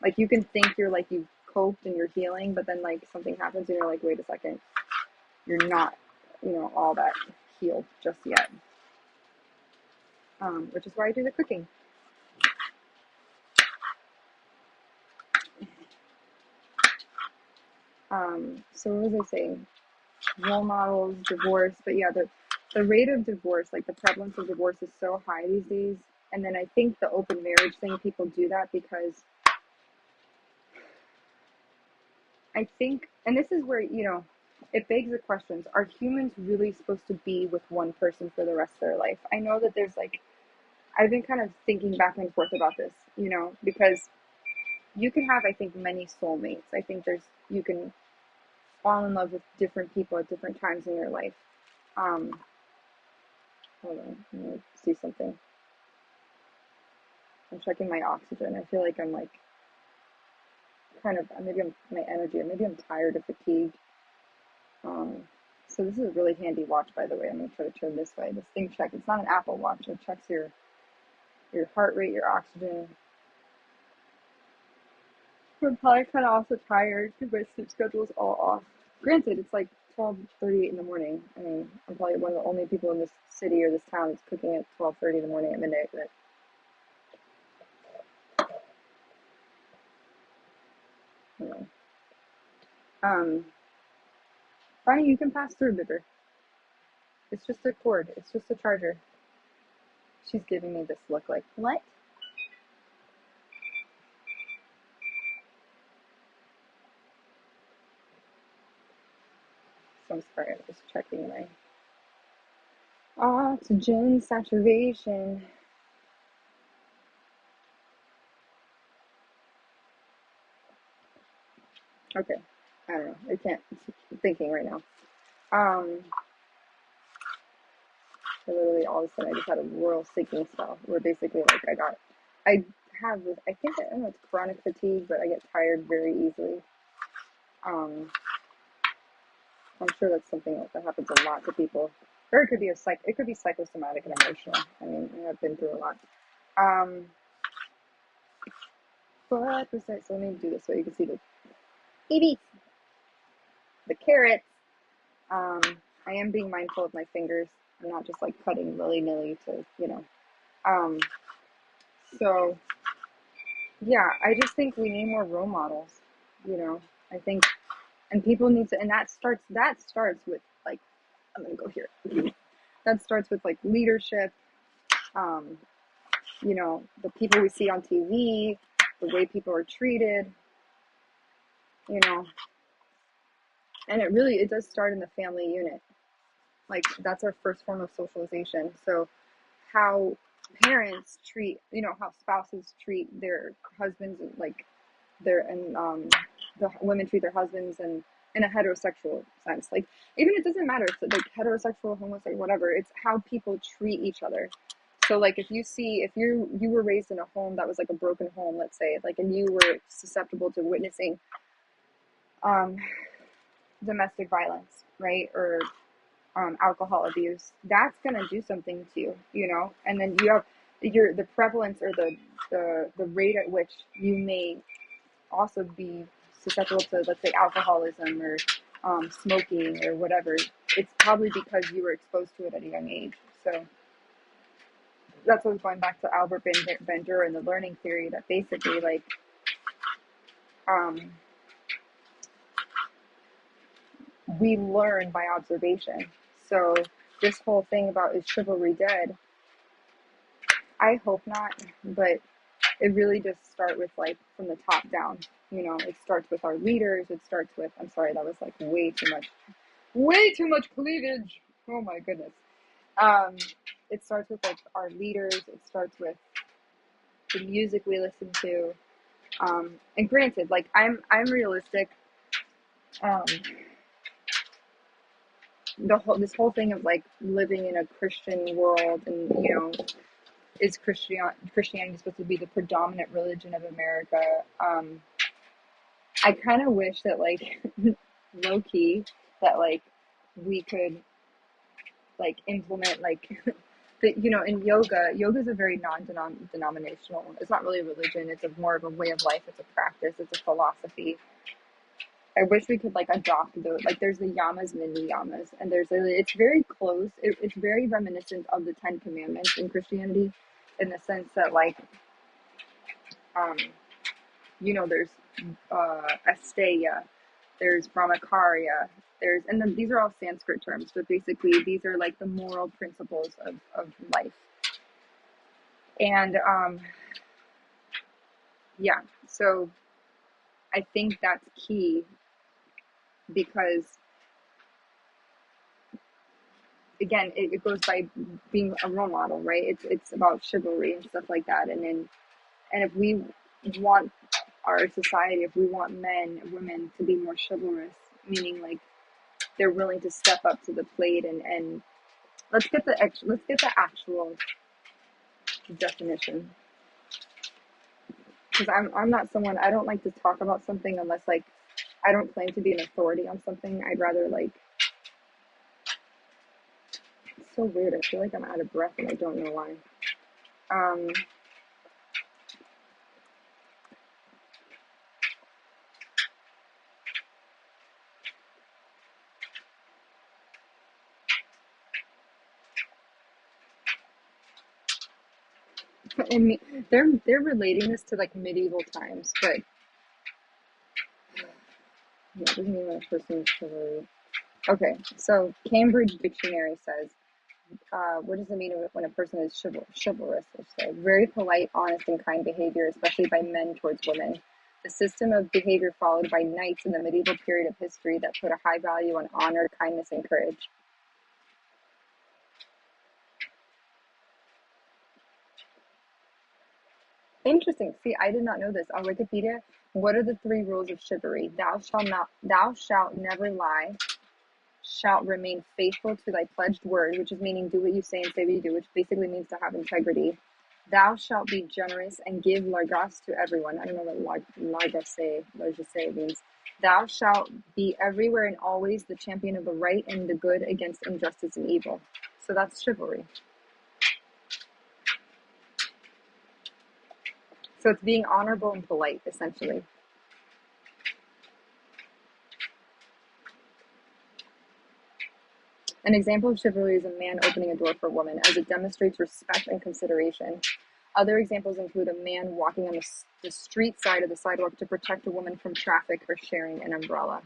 Like you can think you're like you've coped and you're healing, but then like something happens and you're like, wait a second, you're not, you know, all that healed just yet. Which is why I do the cooking. So what was I saying? Role models, divorce, but yeah, the rate of divorce, like the prevalence of divorce is so high these days. And then I think the open marriage thing, people do that because I think, and this is where, you know, it begs the questions, are humans really supposed to be with one person for the rest of their life? I know that there's like, I've been kind of thinking back and forth about this, you know, because you can have, I think, many soulmates. I think you can fall in love with different people at different times in your life. Um, Hold on, let me see something. I'm checking my oxygen. I feel like I'm like kind of, maybe I'm my energy, or maybe I'm tired or fatigued. So this is a really handy watch, by the way. I'm gonna try to turn this way. This thing checks. It's not an Apple Watch. It checks your heart rate, your oxygen. I'm probably kind of also tired because my sleep schedule is all off. Granted, it's like 12:38 in the morning. I mean, I'm probably one of the only people in this city or this town that's cooking at 12:30 in the morning at midnight. But you know, um, Bonnie, you can pass through, Bibber. It's just a cord. It's just a charger. She's giving me this look like, what? So I'm sorry, I'm just checking my oxygen saturation. Okay, I don't know. I can't. I'm thinking right now. Um, so literally all of a sudden I just had a royal sinking spell where basically like I have this, I think, I don't know, it's chronic fatigue, but I get tired very easily. Um, I'm sure that's something that happens a lot to people. Or it could be it could be psychosomatic and emotional. I mean, I've been through a lot. Um, but besides, so let me do this so you can see the babies, the carrots. Um, I am being mindful of my fingers. I'm not just like cutting willy-nilly to, you know. Um, so yeah, I just think we need more role models, you know. I think, and people need to, and that starts with like, I'm gonna go here. That starts with like leadership, um, you know, the people we see on TV, the way people are treated, you know, and it does start in the family unit. Like that's our first form of socialization. So how parents treat, you know, how spouses treat their husbands, like the women treat their husbands, and in a heterosexual sense, like even it doesn't matter if it's like heterosexual, homosexual, whatever. It's how people treat each other. So like if you were raised in a home that was like a broken home, let's say, like, and you were susceptible to witnessing um, domestic violence, right, or alcohol abuse, that's gonna do something to you, you know. And then you have the prevalence or the rate at which you may also be susceptible to, let's say, alcoholism or smoking or whatever, it's probably because you were exposed to it at a young age. So that's what was going back to Albert Bandura and the learning theory, that basically, like, um, we learn by observation. So this whole thing about, is chivalry dead? I hope not, but it really just starts with, like, from the top down. You know, it starts with our leaders. It starts with, I'm sorry, that was like way too much cleavage. Oh my goodness. Um, it starts with, like, our leaders. It starts with the music we listen to. And granted, like, I'm realistic. Um, this whole thing of, like, living in a Christian world, and, you know, is Christianity supposed to be the predominant religion of America? I kind of wish that, like, low key, that, like, we could, like, implement, like, that, you know, in yoga is a very non-denominational. It's not really a religion. It's more of a way of life. It's a practice. It's a philosophy. I wish we could, like, adopt those. Like, there's the yamas and the niyamas, and it's very close. It's very reminiscent of the Ten Commandments in Christianity, in the sense that, like, um, you know, there's asteya, there's brahmacharya, and then these are all Sanskrit terms, but basically these are, like, the moral principles of life. And yeah, so I think that's key, because, again, it goes by being a role model, right? It's about chivalry and stuff like that. And if we want our society, if we want men and women to be more chivalrous, meaning, like, they're willing to step up to the plate, and let's get the actual definition, because I'm not someone, I don't like to talk about something unless, like, I don't claim to be an authority on something. I'd rather, like, it's so weird. I feel like I'm out of breath and I don't know why. And they're relating this to, like, medieval times, but yeah, doesn't mean when a person's chivalry. Okay, so Cambridge Dictionary says, what does it mean when a person is chivalrous? So, very polite, honest, and kind behavior, especially by men towards women. The system of behavior followed by knights in the medieval period of history that put a high value on honor, kindness, and courage. Interesting. See, I did not know this. On Wikipedia, what are the 3 rules of chivalry? Thou shalt never lie, shalt remain faithful to thy pledged word, which is meaning do what you say and say what you do, which basically means to have integrity. Thou shalt be generous and give largesse to everyone. I don't know what largesse means. Thou shalt be everywhere and always the champion of the right and the good against injustice and evil. So that's chivalry. So it's being honorable and polite, essentially. An example of chivalry is a man opening a door for a woman, as it demonstrates respect and consideration. Other examples include a man walking on the street side of the sidewalk to protect a woman from traffic or sharing an umbrella.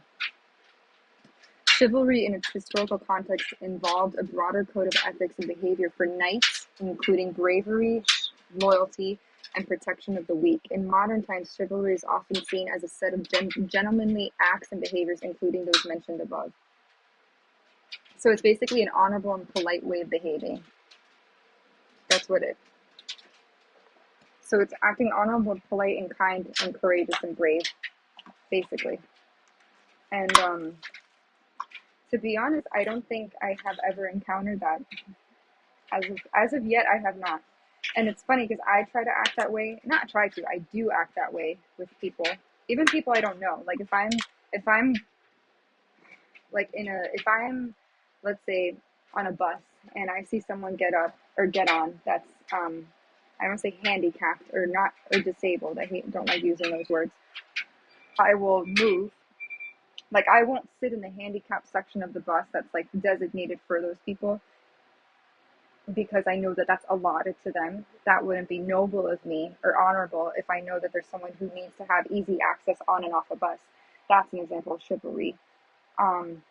Chivalry in its historical context involved a broader code of ethics and behavior for knights, including bravery, loyalty, and protection of the weak. In modern times, chivalry is often seen as a set of gentlemanly acts and behaviors, including those mentioned above. So it's basically an honorable and polite way of behaving. That's what it. So it's acting honorable, polite, and kind, and courageous and brave, basically. And to be honest, I don't think I have ever encountered that. As of yet, I have not. And it's funny because I try to act that way. Not try to. I do act that way with people, even people I don't know. Like if I'm like if I'm, let's say, on a bus and I see someone get up or get on that's I don't say handicapped or not or disabled. Don't like using those words. I will move. Like, I won't sit in the handicap section of the bus that's like designated for those people, because I know that that's allotted to them. That wouldn't be noble of me or honorable if I know that there's someone who needs to have easy access on and off a bus. That's an example of chivalry. Um,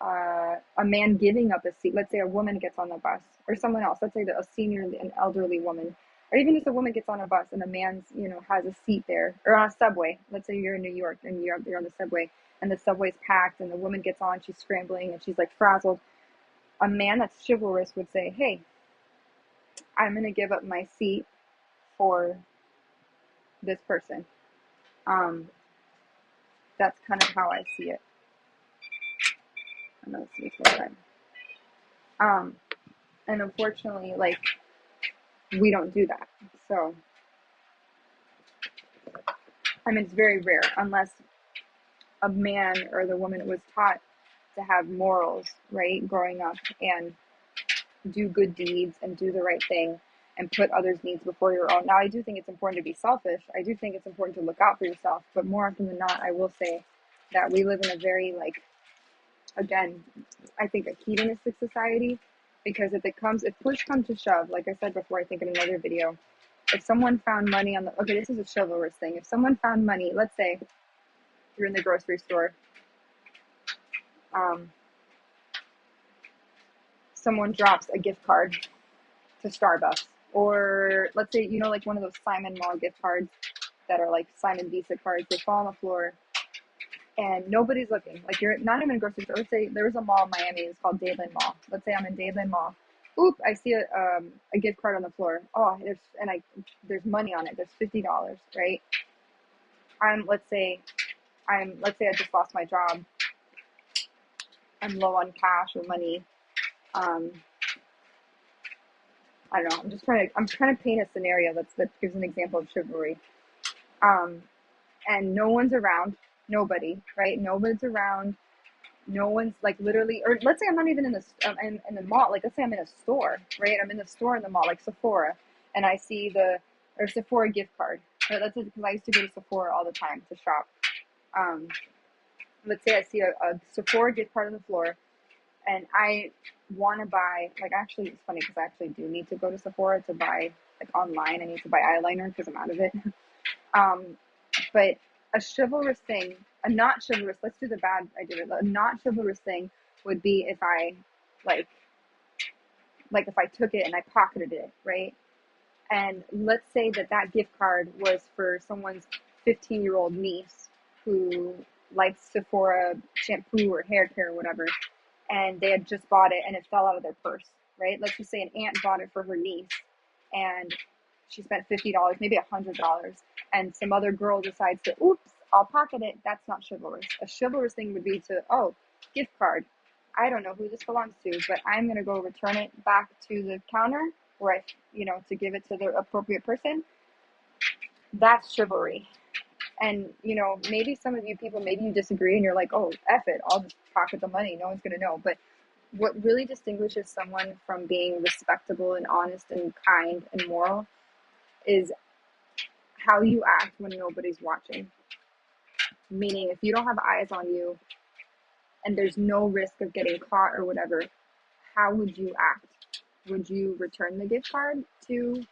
a man giving up a seat. Let's say a woman gets on the bus, or someone else. Let's say that a senior, an elderly woman, or even just a woman gets on a bus and a man's, has a seat there, or on a subway. Let's say you're in New York and you're on the subway, and the subway's packed, and the woman gets on, she's scrambling, and she's like frazzled. A man that's chivalrous would say, "Hey, I'm gonna give up my seat for this person." Um, that's kind of how I see it. I know it's my time. And unfortunately, like, we don't do that. So, I mean, it's very rare, unless a man or the woman was taught to have morals, right, growing up, and do good deeds and do the right thing and put others' needs before your own. Now, I do think it's important to be selfish. I do think it's important to look out for yourself. But more often than not, I will say that we live in a very, like, again, I think a hedonistic society, because if push comes to shove, like I said before, I think in another video, if someone found money okay, this is a chivalrous thing. If someone found money, let's say you're in the grocery store, um, someone drops a gift card to Starbucks, or let's say, like one of those Simon Mall gift cards that are like Simon Visa cards, they fall on the floor and nobody's looking. Like, you're not even in a grocery store. Let's say there was a mall in Miami, it's called Dadeland Mall. Let's say I'm in Dadeland Mall. Oop, I see a gift card on the floor. Oh, there's money on it. There's $50, right? Let's say I just lost my job. I'm low on cash or money. I don't know. I'm trying to paint a scenario that gives an example of chivalry. And no one's around. Nobody, right? Nobody's around. No one's, like, literally, or let's say I'm not even in the mall. Like, let's say I'm in a store, right? I'm in the store in the mall, like Sephora, and I see or Sephora gift card. Right? That's because I used to go to Sephora all the time to shop. Let's say I see a Sephora gift card on the floor, and I want to buy, like, actually, it's funny because I actually do need to go to Sephora to buy, like, online. I need to buy eyeliner because I'm out of it. But a chivalrous thing, a not chivalrous, let's do the bad I did it. A not chivalrous thing would be if I, like if I took it and I pocketed it, right? And let's say that gift card was for someone's 15-year-old niece who likes Sephora shampoo or hair care or whatever, and they had just bought it and it fell out of their purse, right? Let's just say an aunt bought it for her niece, and she spent $50, maybe $100, and some other girl decides to, oops, I'll pocket it. That's not chivalrous. A chivalrous thing would be to, gift card. I don't know who this belongs to, but I'm going to go return it back to the counter where to give it to the appropriate person. That's chivalry. And, maybe some of you people, maybe you disagree and you're like, oh, F it, I'll just pocket the money. No one's going to know. But what really distinguishes someone from being respectable and honest and kind and moral is how you act when nobody's watching. Meaning, if you don't have eyes on you and there's no risk of getting caught or whatever, how would you act? Would you return the gift card to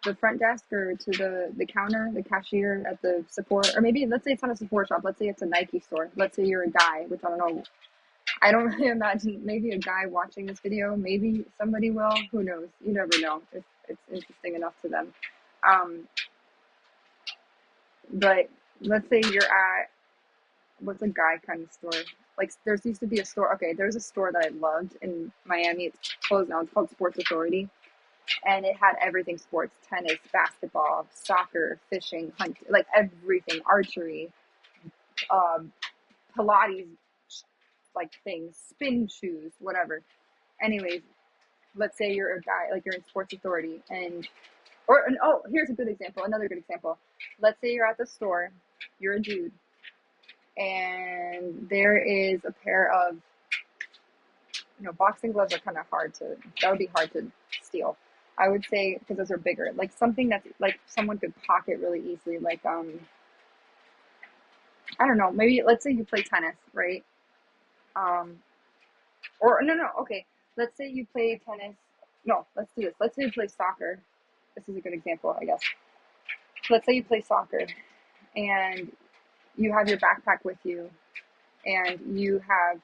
the front desk or to the counter, the cashier at the Sephora? Or maybe, let's say it's not a Sephora shop. Let's say it's a Nike store. Let's say you're a guy, which I don't know. I don't really imagine, maybe a guy watching this video, maybe somebody will. Who knows? You never know if it's interesting enough to them. But let's say you're at, what's a guy kind of store? Like, there used to be a store. Okay, there's a store that I loved in Miami. It's closed now. It's called Sports Authority. And it had everything sports: tennis, basketball, soccer, fishing, hunting, like everything, archery, Pilates, like things, spin shoes, whatever. Anyways, let's say you're a guy, like you're in Sports Authority, here's a good example, another good example. Let's say you're at the store, you're a dude, and there is a pair of, boxing gloves are kind of that would be hard to steal. I would say, because those are bigger, like something that's like someone could pocket really easily, like I don't know, maybe let's say you play tennis, right? Um, or no, okay, let's say you play tennis. No, let's do this. Let's say you play soccer. This is a good example, I guess. Let's say you play soccer and you have your backpack with you, and you have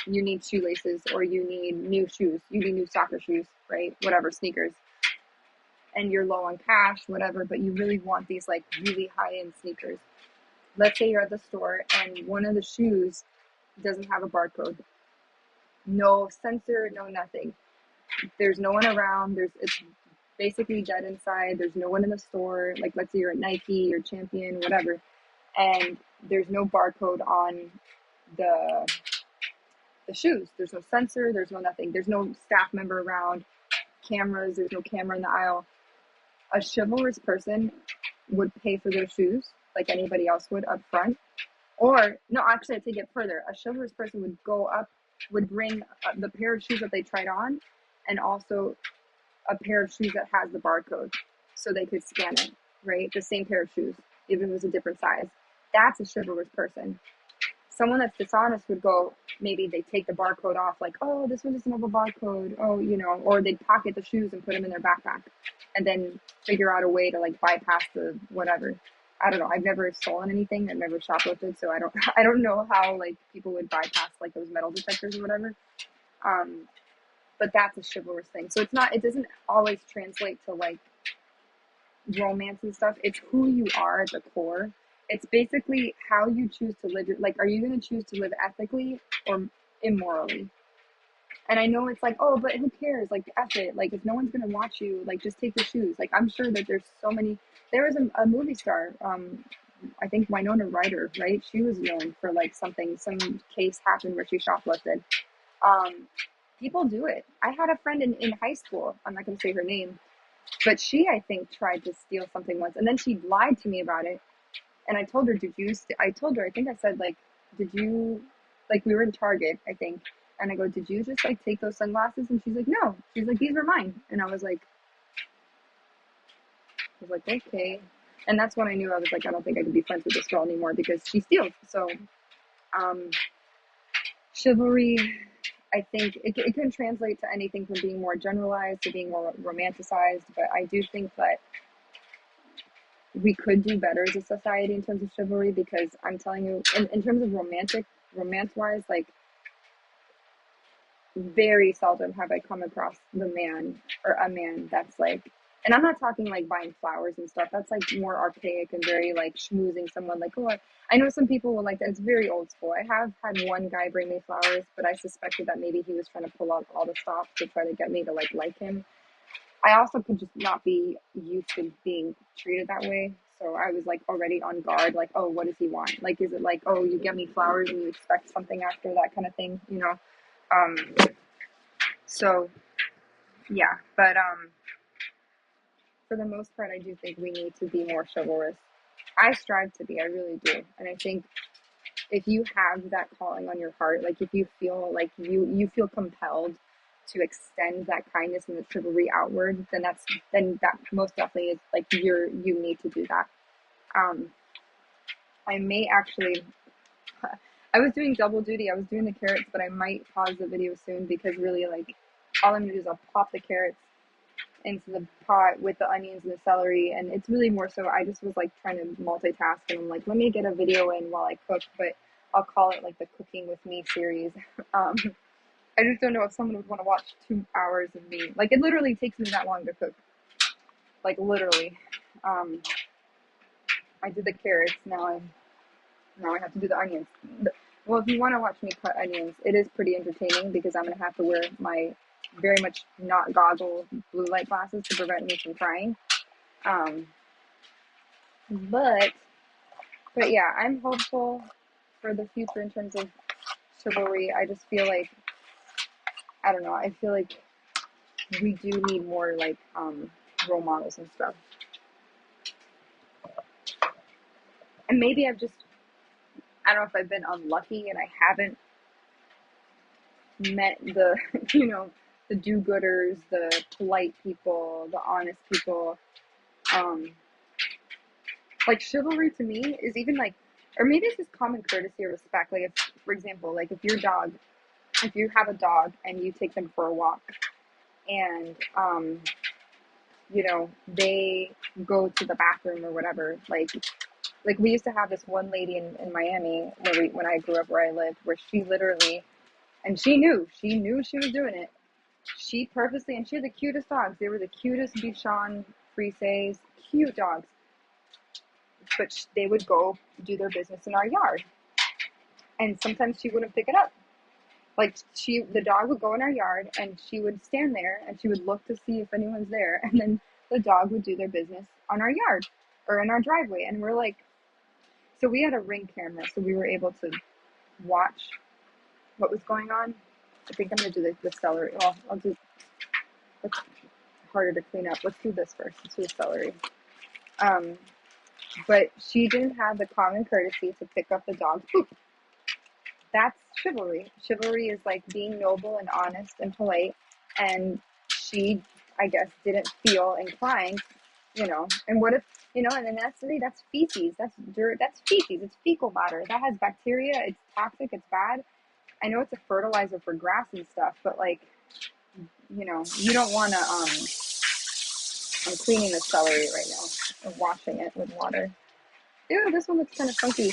you need shoelaces, or you need new shoes. You need new soccer shoes, right? Whatever, sneakers. And you're low on cash, whatever, but you really want these like really high end sneakers. Let's say you're at the store and one of the shoes doesn't have a barcode. No sensor, no nothing. There's no one around. It's basically dead inside. There's no one in the store. Like let's say you're at Nike or Champion, whatever, and there's no barcode on the the shoes. There's no sensor. There's no nothing. There's no staff member around. Cameras. There's no camera in the aisle. A chivalrous person would pay for their shoes like anybody else would up front. Or, no, actually, I take it further. A chivalrous person would go up, would bring the pair of shoes that they tried on, and also a pair of shoes that has the barcode so they could scan it, right? The same pair of shoes, even if it was a different size. That's a chivalrous person. Someone that's dishonest would go, maybe they take the barcode off, like, oh, this one doesn't have a barcode, oh, or they'd pocket the shoes and put them in their backpack and then figure out a way to like bypass the whatever. I don't know. I've never stolen anything. I've never shoplifted, so I don't I don't know how like people would bypass like those metal detectors or whatever. Um, but that's a chivalrous thing. So it doesn't always translate to like romance and stuff. It's who you are at the core. It's basically how you choose to live. Like, are you going to choose to live ethically or immorally? And I know it's like, oh, but who cares? Like, F it. Like, if no one's going to watch you, like, just take the shoes. Like, I'm sure that there's so many. There was a movie star, I think Winona Ryder, right? She was known for like some case happened where she shoplifted. Um, People do it. I had a friend in high school. I'm not going to say her name, but she, I think, tried to steal something once, and then she lied to me about it. And I told her, I told her, I think I said, like, did you, like, we were in Target, I think. And I go, did you just, like, take those sunglasses? And she's like, no. She's like, these are mine. And I was like, okay. And that's when I knew, I was like, I don't think I could be friends with this girl anymore because she steals. So, um, chivalry, I think it can translate to anything from being more generalized to being more romanticized. But I do think that we could do better as a society in terms of chivalry, because I'm telling you, in terms of romance wise, like, very seldom have I come across the man or a man that's like, and I'm not talking like buying flowers and stuff. That's like more archaic and very like schmoozing someone. Like, oh, I know some people will like that. It's very old school. I have had one guy bring me flowers, but I suspected that maybe he was trying to pull out all the stops to try to get me to like him. I also could just not be used to being treated that way. So I was like already on guard, like, oh, what does he want? Like, is it like, oh, you get me flowers and you expect something after, that kind of thing, Um, so yeah, but for the most part, I do think we need to be more chivalrous. I strive to be, I really do, and I think if you have that calling on your heart, like if you feel like you feel compelled to extend that kindness and the chivalry outward, then that most definitely is like you need to do that. Um, I may actually. I was doing double duty. I was doing the carrots, but I might pause the video soon because really, like, all I'm gonna do is I'll pop the carrots into the pot with the onions and the celery, and it's really more so I just was like trying to multitask, and I'm like, let me get a video in while I cook, but I'll call it like the Cooking with Me series. um I just don't know if someone would want to watch 2 hours of me, like, it literally takes me that long to cook, like, literally. um I did the carrots, now I have to do the onions. Well, if you want to watch me cut onions, it is pretty entertaining because I'm going to have to wear my very much not goggle blue light glasses to prevent me from crying. Um, but yeah, I'm hopeful for the future in terms of chivalry. I just feel like, I don't know, I feel like we do need more like role models and stuff. And maybe I don't know if I've been unlucky and I haven't met the, the do-gooders, the polite people, the honest people. Um, like chivalry to me is even like, or maybe it's just common courtesy or respect. Like if, for example, like if you have a dog and you take them for a walk and, they go to the bathroom or whatever, like we used to have this one lady in Miami when I grew up where I lived, where she literally, and she knew she was doing it. She purposely, and she had the cutest dogs. They were the cutest Bichon Frises, cute dogs. But they would go do their business in our yard. And sometimes she wouldn't pick it up. Like the dog would go in our yard and she would stand there and she would look to see if anyone's there. And then the dog would do their business on our yard or in our driveway. And we're like, so we had a Ring camera, so we were able to watch what was going on. I think I'm going to do the celery. Well, it's harder to clean up. Let's do this first. Let's do the celery. But she didn't have the common courtesy to pick up the dog's poop. That's chivalry. Chivalry is like being noble and honest and polite. And she, I guess, didn't feel inclined, And what if, and then that's feces. That's dirt. That's feces. It's fecal matter. That has bacteria. It's toxic. It's bad. I know it's a fertilizer for grass and stuff, but like, you don't want to, I'm cleaning the celery right now. I'm washing it with water. Ew, this one looks kind of funky.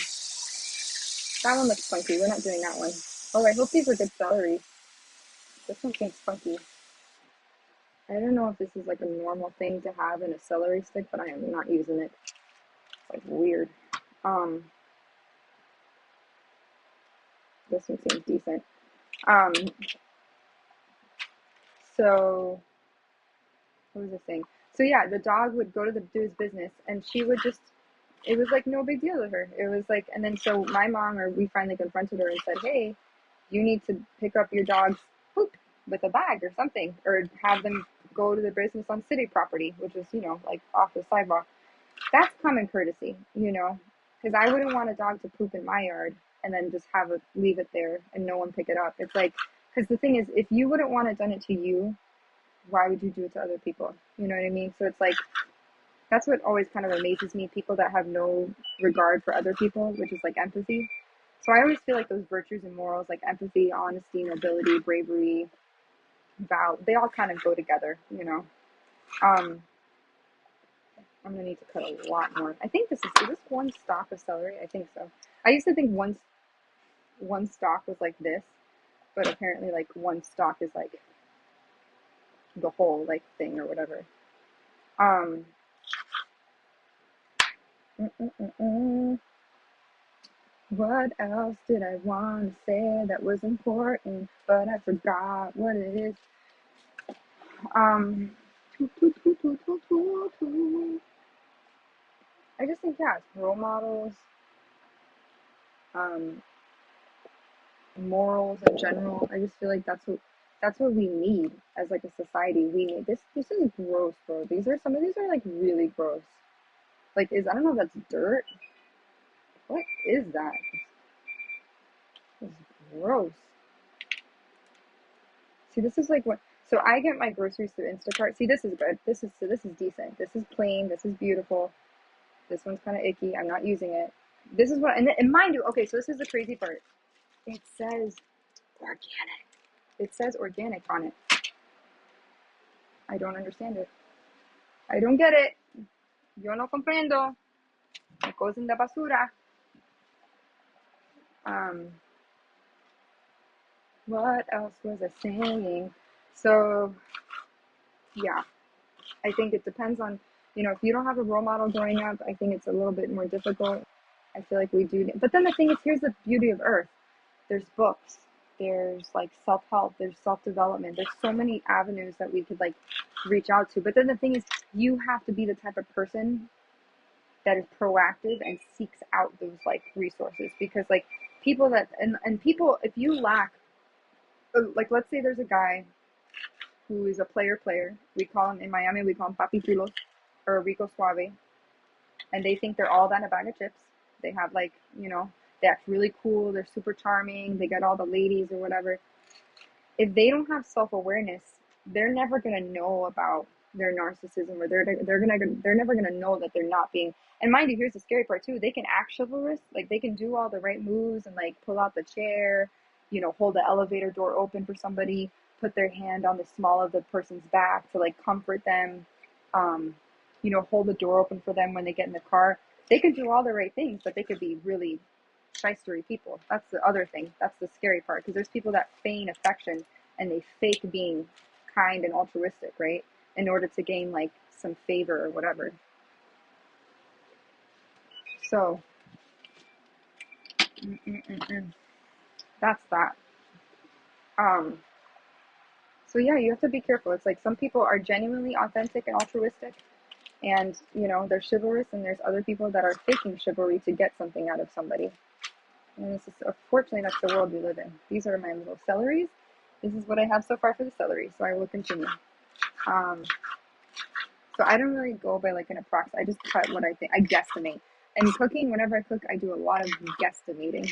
That one looks funky. We're not doing that one. Oh, I hope these are good celery. This one seems funky. I don't know if this is like a normal thing to have in a celery stick, but I am not using it. It's like weird. This one seems decent. So what was I saying? So yeah, the dog would go to do his business, and she would just. It was like no big deal to her. It was like, and then so my mom or we finally confronted her and said, "Hey, you need to pick up your dog's poop with a bag or something, or have them go to the business on city property, which is, like off the sidewalk." That's common courtesy, because I wouldn't want a dog to poop in my yard and then just leave it there and no one pick it up. It's like, because the thing is, if you wouldn't want it done it to you, why would you do it to other people? You know what I mean? So it's like, that's what always kind of amazes me, people that have no regard for other people, which is like empathy. So I always feel like those virtues and morals, like empathy, honesty, nobility, bravery, they all kind of go together, I'm gonna need to cut a lot more. I think is this one stalk of celery? I think so. I used to think one stalk was like this, but apparently like one stalk is like the whole like thing or whatever. What else did I want to say that was important, but I forgot what it is. I just think, yeah, it's role models, morals in general. I just feel like that's what we need as like a society. We need this. This is gross, bro. Some of these are like really gross. Like, I don't know if that's dirt. What is that? It's gross. See, this is like what. So I get my groceries through Instacart. See, this is good. This is decent. This is plain. This is beautiful. This one's kind of icky. I'm not using it. This is what, and mind you, okay, so this is the crazy part. It says organic. It says organic on it. I don't understand it. I don't get it. Yo no comprendo. It goes in the basura. What else was I saying? So, yeah, I think it depends on, if you don't have a role model growing up, I think it's a little bit more difficult. I feel like we do. But then the thing is, here's the beauty of Earth. There's books. There's like self-help. There's self-development. There's so many avenues that we could like reach out to. But then the thing is, you have to be the type of person that is proactive and seeks out those like resources, because like people that, and people, if you lack, like let's say there's a guy who is a player, we call him in Miami, we call him Papi Chulos or Rico Suave, and they think they're all that in a bag of chips. They have like, they act really cool, they're super charming, they get all the ladies or whatever. If they don't have self-awareness they're never gonna know about their narcissism, or they're never gonna know that they're not being. And mind you, here's the scary part too. They can act chivalrous, like they can do all the right moves and like pull out the chair, hold the elevator door open for somebody, put their hand on the small of the person's back to like comfort them, um, hold the door open for them when they get in the car. They could do all the right things, but they could be really shystery people. That's the other thing. That's the scary part, because there's people that feign affection and they fake being kind and altruistic, right? In order to gain like some favor or whatever. So, that's that. Um, so yeah, you have to be careful. It's like some people are genuinely authentic and altruistic, and they're chivalrous, and there's other people that are faking chivalry to get something out of somebody. And this is, unfortunately, that's the world we live in. These are my little celeries. This is what I have so far for the celery, so I will continue. So I don't really go by like an approx. I just cut what I think. I guesstimate. And cooking, whenever I cook, I do a lot of guesstimating.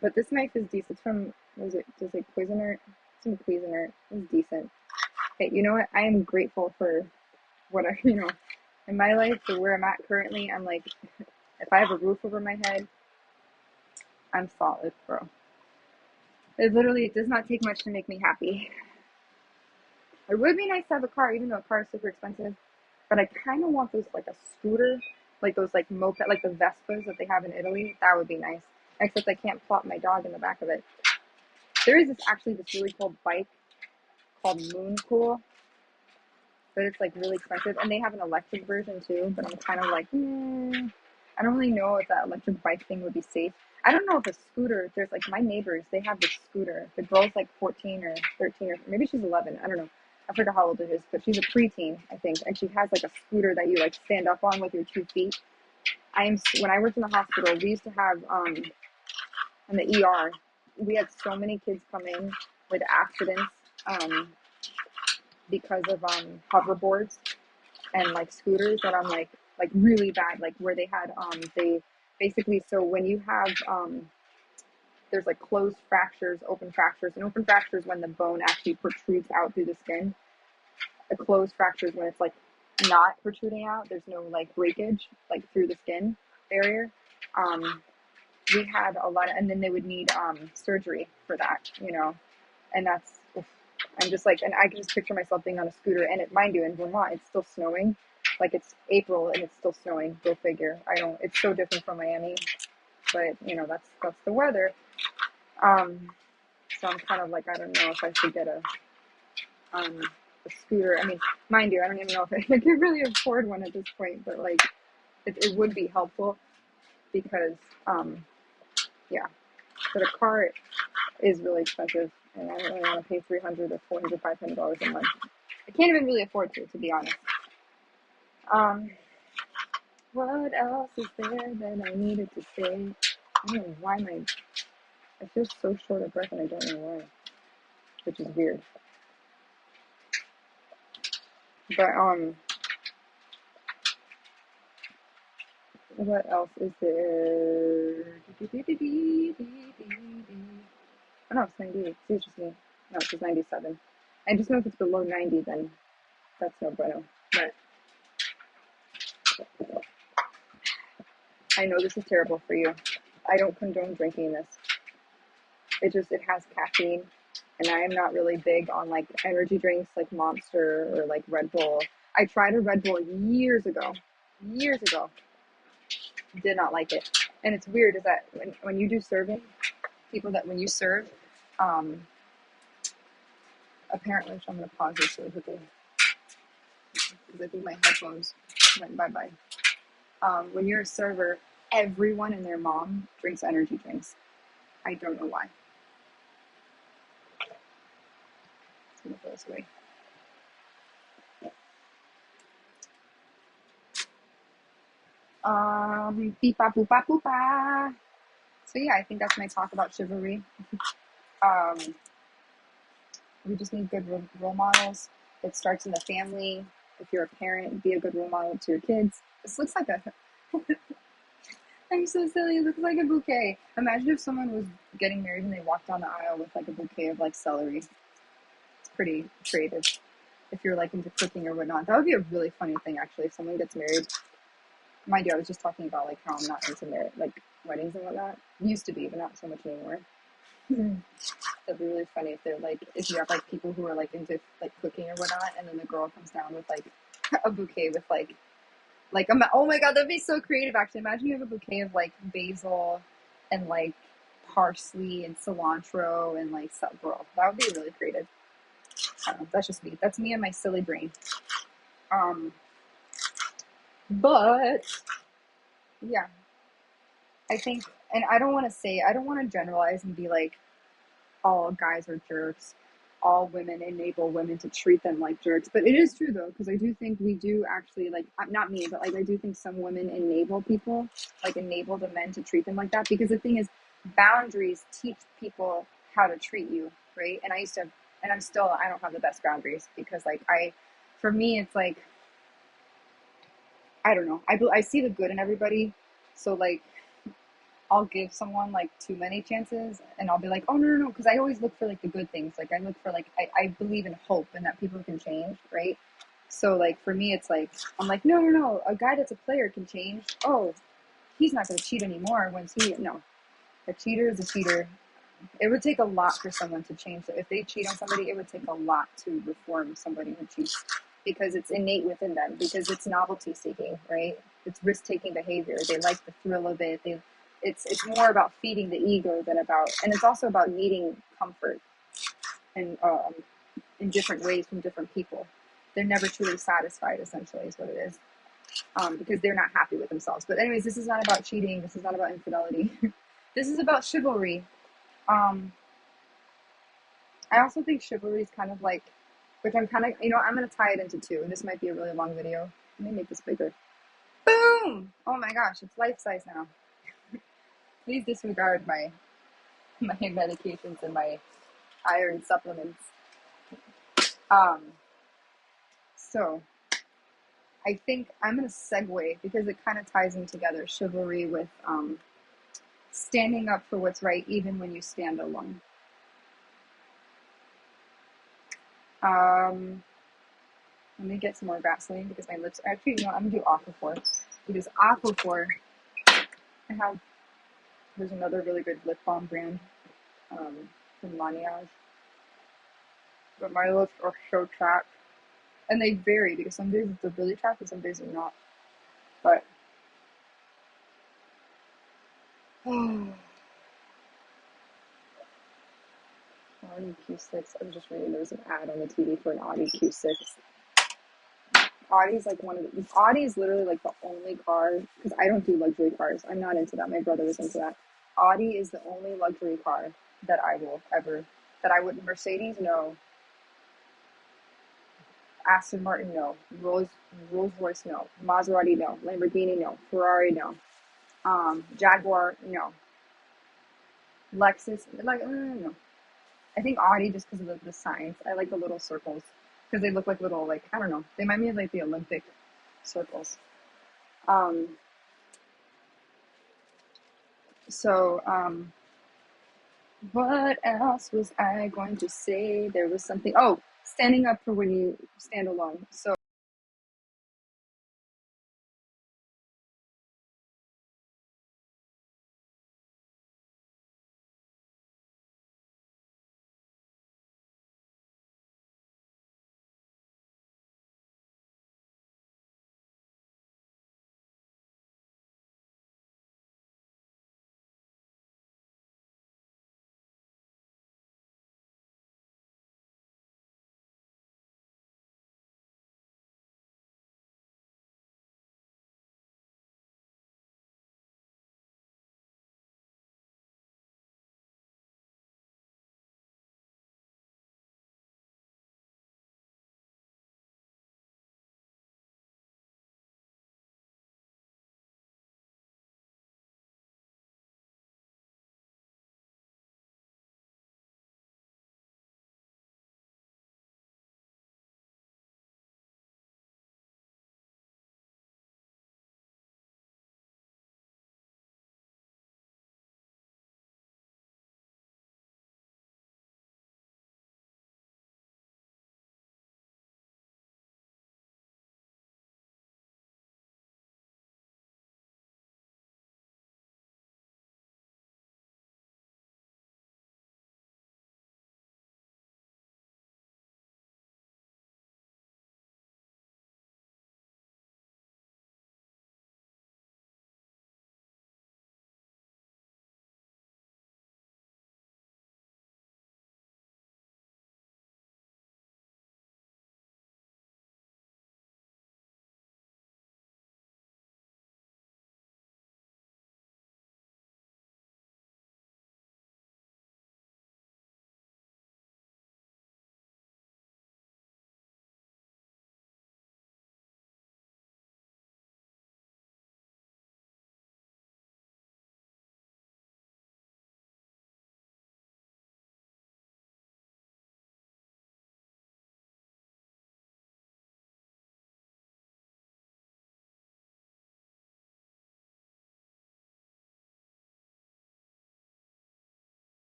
But this knife is decent. It's from, what is it? Does it Cuisinart? It's from Cuisinart. It's decent. Hey, you know what? I am grateful for what in my life, for where I'm at currently. I'm like, if I have a roof over my head, I'm solid, bro. It does not take much to make me happy. It would be nice to have a car, even though a car is super expensive. But I kind of want those, like a scooter, like those like moped, like the Vespas that they have in Italy. That would be nice. Except I can't plop my dog in the back of it. There is this really cool bike called Moon Cool, but it's like really expensive. And they have an electric version too. But I'm kind of like, I don't really know if that electric bike thing would be safe. I don't know if a scooter. There's like my neighbors. They have this scooter. The girl's like 14 or 13, or maybe she's 11. I don't know. I forget how old it is, but she's a preteen, I think, and she has like a scooter that you like stand up on with your 2 feet. When I worked in the hospital, we used to have in the ER, we had so many kids come in with accidents because of hoverboards and like scooters that are like really bad, like where they had they basically, so when you have there's like closed fractures, open fractures, and open fractures when the bone actually protrudes out through the skin. A closed fracture is when it's like not protruding out. There's no like breakage like through the skin barrier. We had a lot of, and then they would need surgery for that, and that's, I'm just like, and I can just picture myself being on a scooter, and mind you, in Vermont, it's still snowing. Like it's April and it's still snowing. Go figure. It's so different from Miami, but that's the weather. So I'm kind of like, I don't know if I should get a scooter. I mean, mind you, I don't even know if I could really afford one at this point, but like, it would be helpful because, yeah, but a car is really expensive, and I don't really want to pay $300 or $400, $500 a month. I can't even really afford to be honest. What else is there that I needed to say? I don't know why I feel so short of breath, and I don't know why, which is weird. But what else is there? Oh no, it's 98. See, it's just me. No, it's just 97. I just know if it's below 90, then that's no bueno. But I know this is terrible for you. I don't condone drinking this. It has caffeine, and I am not really big on like energy drinks like Monster or like Red Bull. I tried a Red Bull years ago. Did not like it. And it's weird is that when you do serving, when you serve, apparently, so I'm going to pause this really quickly because I think my headphones went bye-bye. When you're a server, everyone and their mom drinks energy drinks. I don't know why. It's going to throw this away. Beepa boopa boopa. So yeah, I think that's my talk about chivalry. We just need good role models. It starts in the family. If you're a parent, be a good role model to your kids. This looks like a I'm so silly. It looks like a bouquet. Imagine if someone was getting married and they walked down the aisle with like a bouquet of like celery. pretty creative if you're like into cooking or whatnot. That would be a really funny thing actually if someone gets married. Mind you, I was just talking about like how I'm not into marriage, like weddings and whatnot. Used to be, but not so much anymore. That'd be really funny if they're like, if you have like people who are like into like cooking or whatnot, and then the girl comes down with like a bouquet with like oh my god, that'd be so creative. Actually, imagine you have a bouquet of like basil and like parsley and cilantro and like bro, that would be really creative. I don't know, that's just me. That's me and my silly brain. Um, but yeah, I think, and I don't want to say, I don't want to generalize and be like, all guys are jerks, all women enable women to treat them like jerks. But it is true though, because I do think we do actually like, not me, but like I do think some women enable people, like enable the men to treat them like that. Because the thing is, boundaries teach people how to treat you, right? And I used to, and I'm still, I don't have the best boundaries because like for me, it's like, I don't know, I see the good in everybody. So like, I'll give someone like too many chances and I'll be like, oh no, because I always look for like the good things. Like I look for like, I believe in hope and that people can change, right? So like for me, it's like, I'm like, no, a guy that's a player can change. Oh, he's not going to cheat anymore no, a cheater is a cheater. It would take a lot for someone to change. If they cheat on somebody, it would take a lot to reform somebody who cheats because it's innate within them, because it's novelty seeking, right? It's risk taking behavior. They like the thrill of it. It's more about feeding the ego than about, and it's also about needing comfort and in different ways from different people. They're never truly satisfied, essentially, is what it is, because they're not happy with themselves. But anyways, this is not about cheating. This is not about infidelity. This is about chivalry. Um, I also think chivalry is kind of like, which I'm kind of, I'm going to tie it into two, and this might be a really long video. Let me make this bigger. Boom! Oh my gosh, it's life size now. Please disregard my medications and my iron supplements. Um, so I think I'm going to segue because it kind of ties in together, chivalry with standing up for what's right even when you stand alone. Let me get some more Vaseline because my lips are actually, I'm going to do Aquaphor. Because Aquaphor, there's another really good lip balm brand from Laneige. But my lips are so chapped. And they vary because some days they're really chapped and some days they're not. But Audi Q6. I was just reading there was an ad on the TV for an Audi Q6. Audi's like Audi is literally like the only car, because I don't do luxury cars. I'm not into that. My brother was into that. Audi is the only luxury car that I will ever, that I would, Mercedes, no. Aston Martin, no. Rolls Royce, no. Maserati, no. Lamborghini, no. Ferrari, no. Jaguar, no. Lexus, like, no. I think Audi just because of the signs. I like the little circles because they look like little, like, I don't know. They remind me of like the Olympic circles. So, what else was I going to say? There was something. Oh, standing up for when you stand alone. So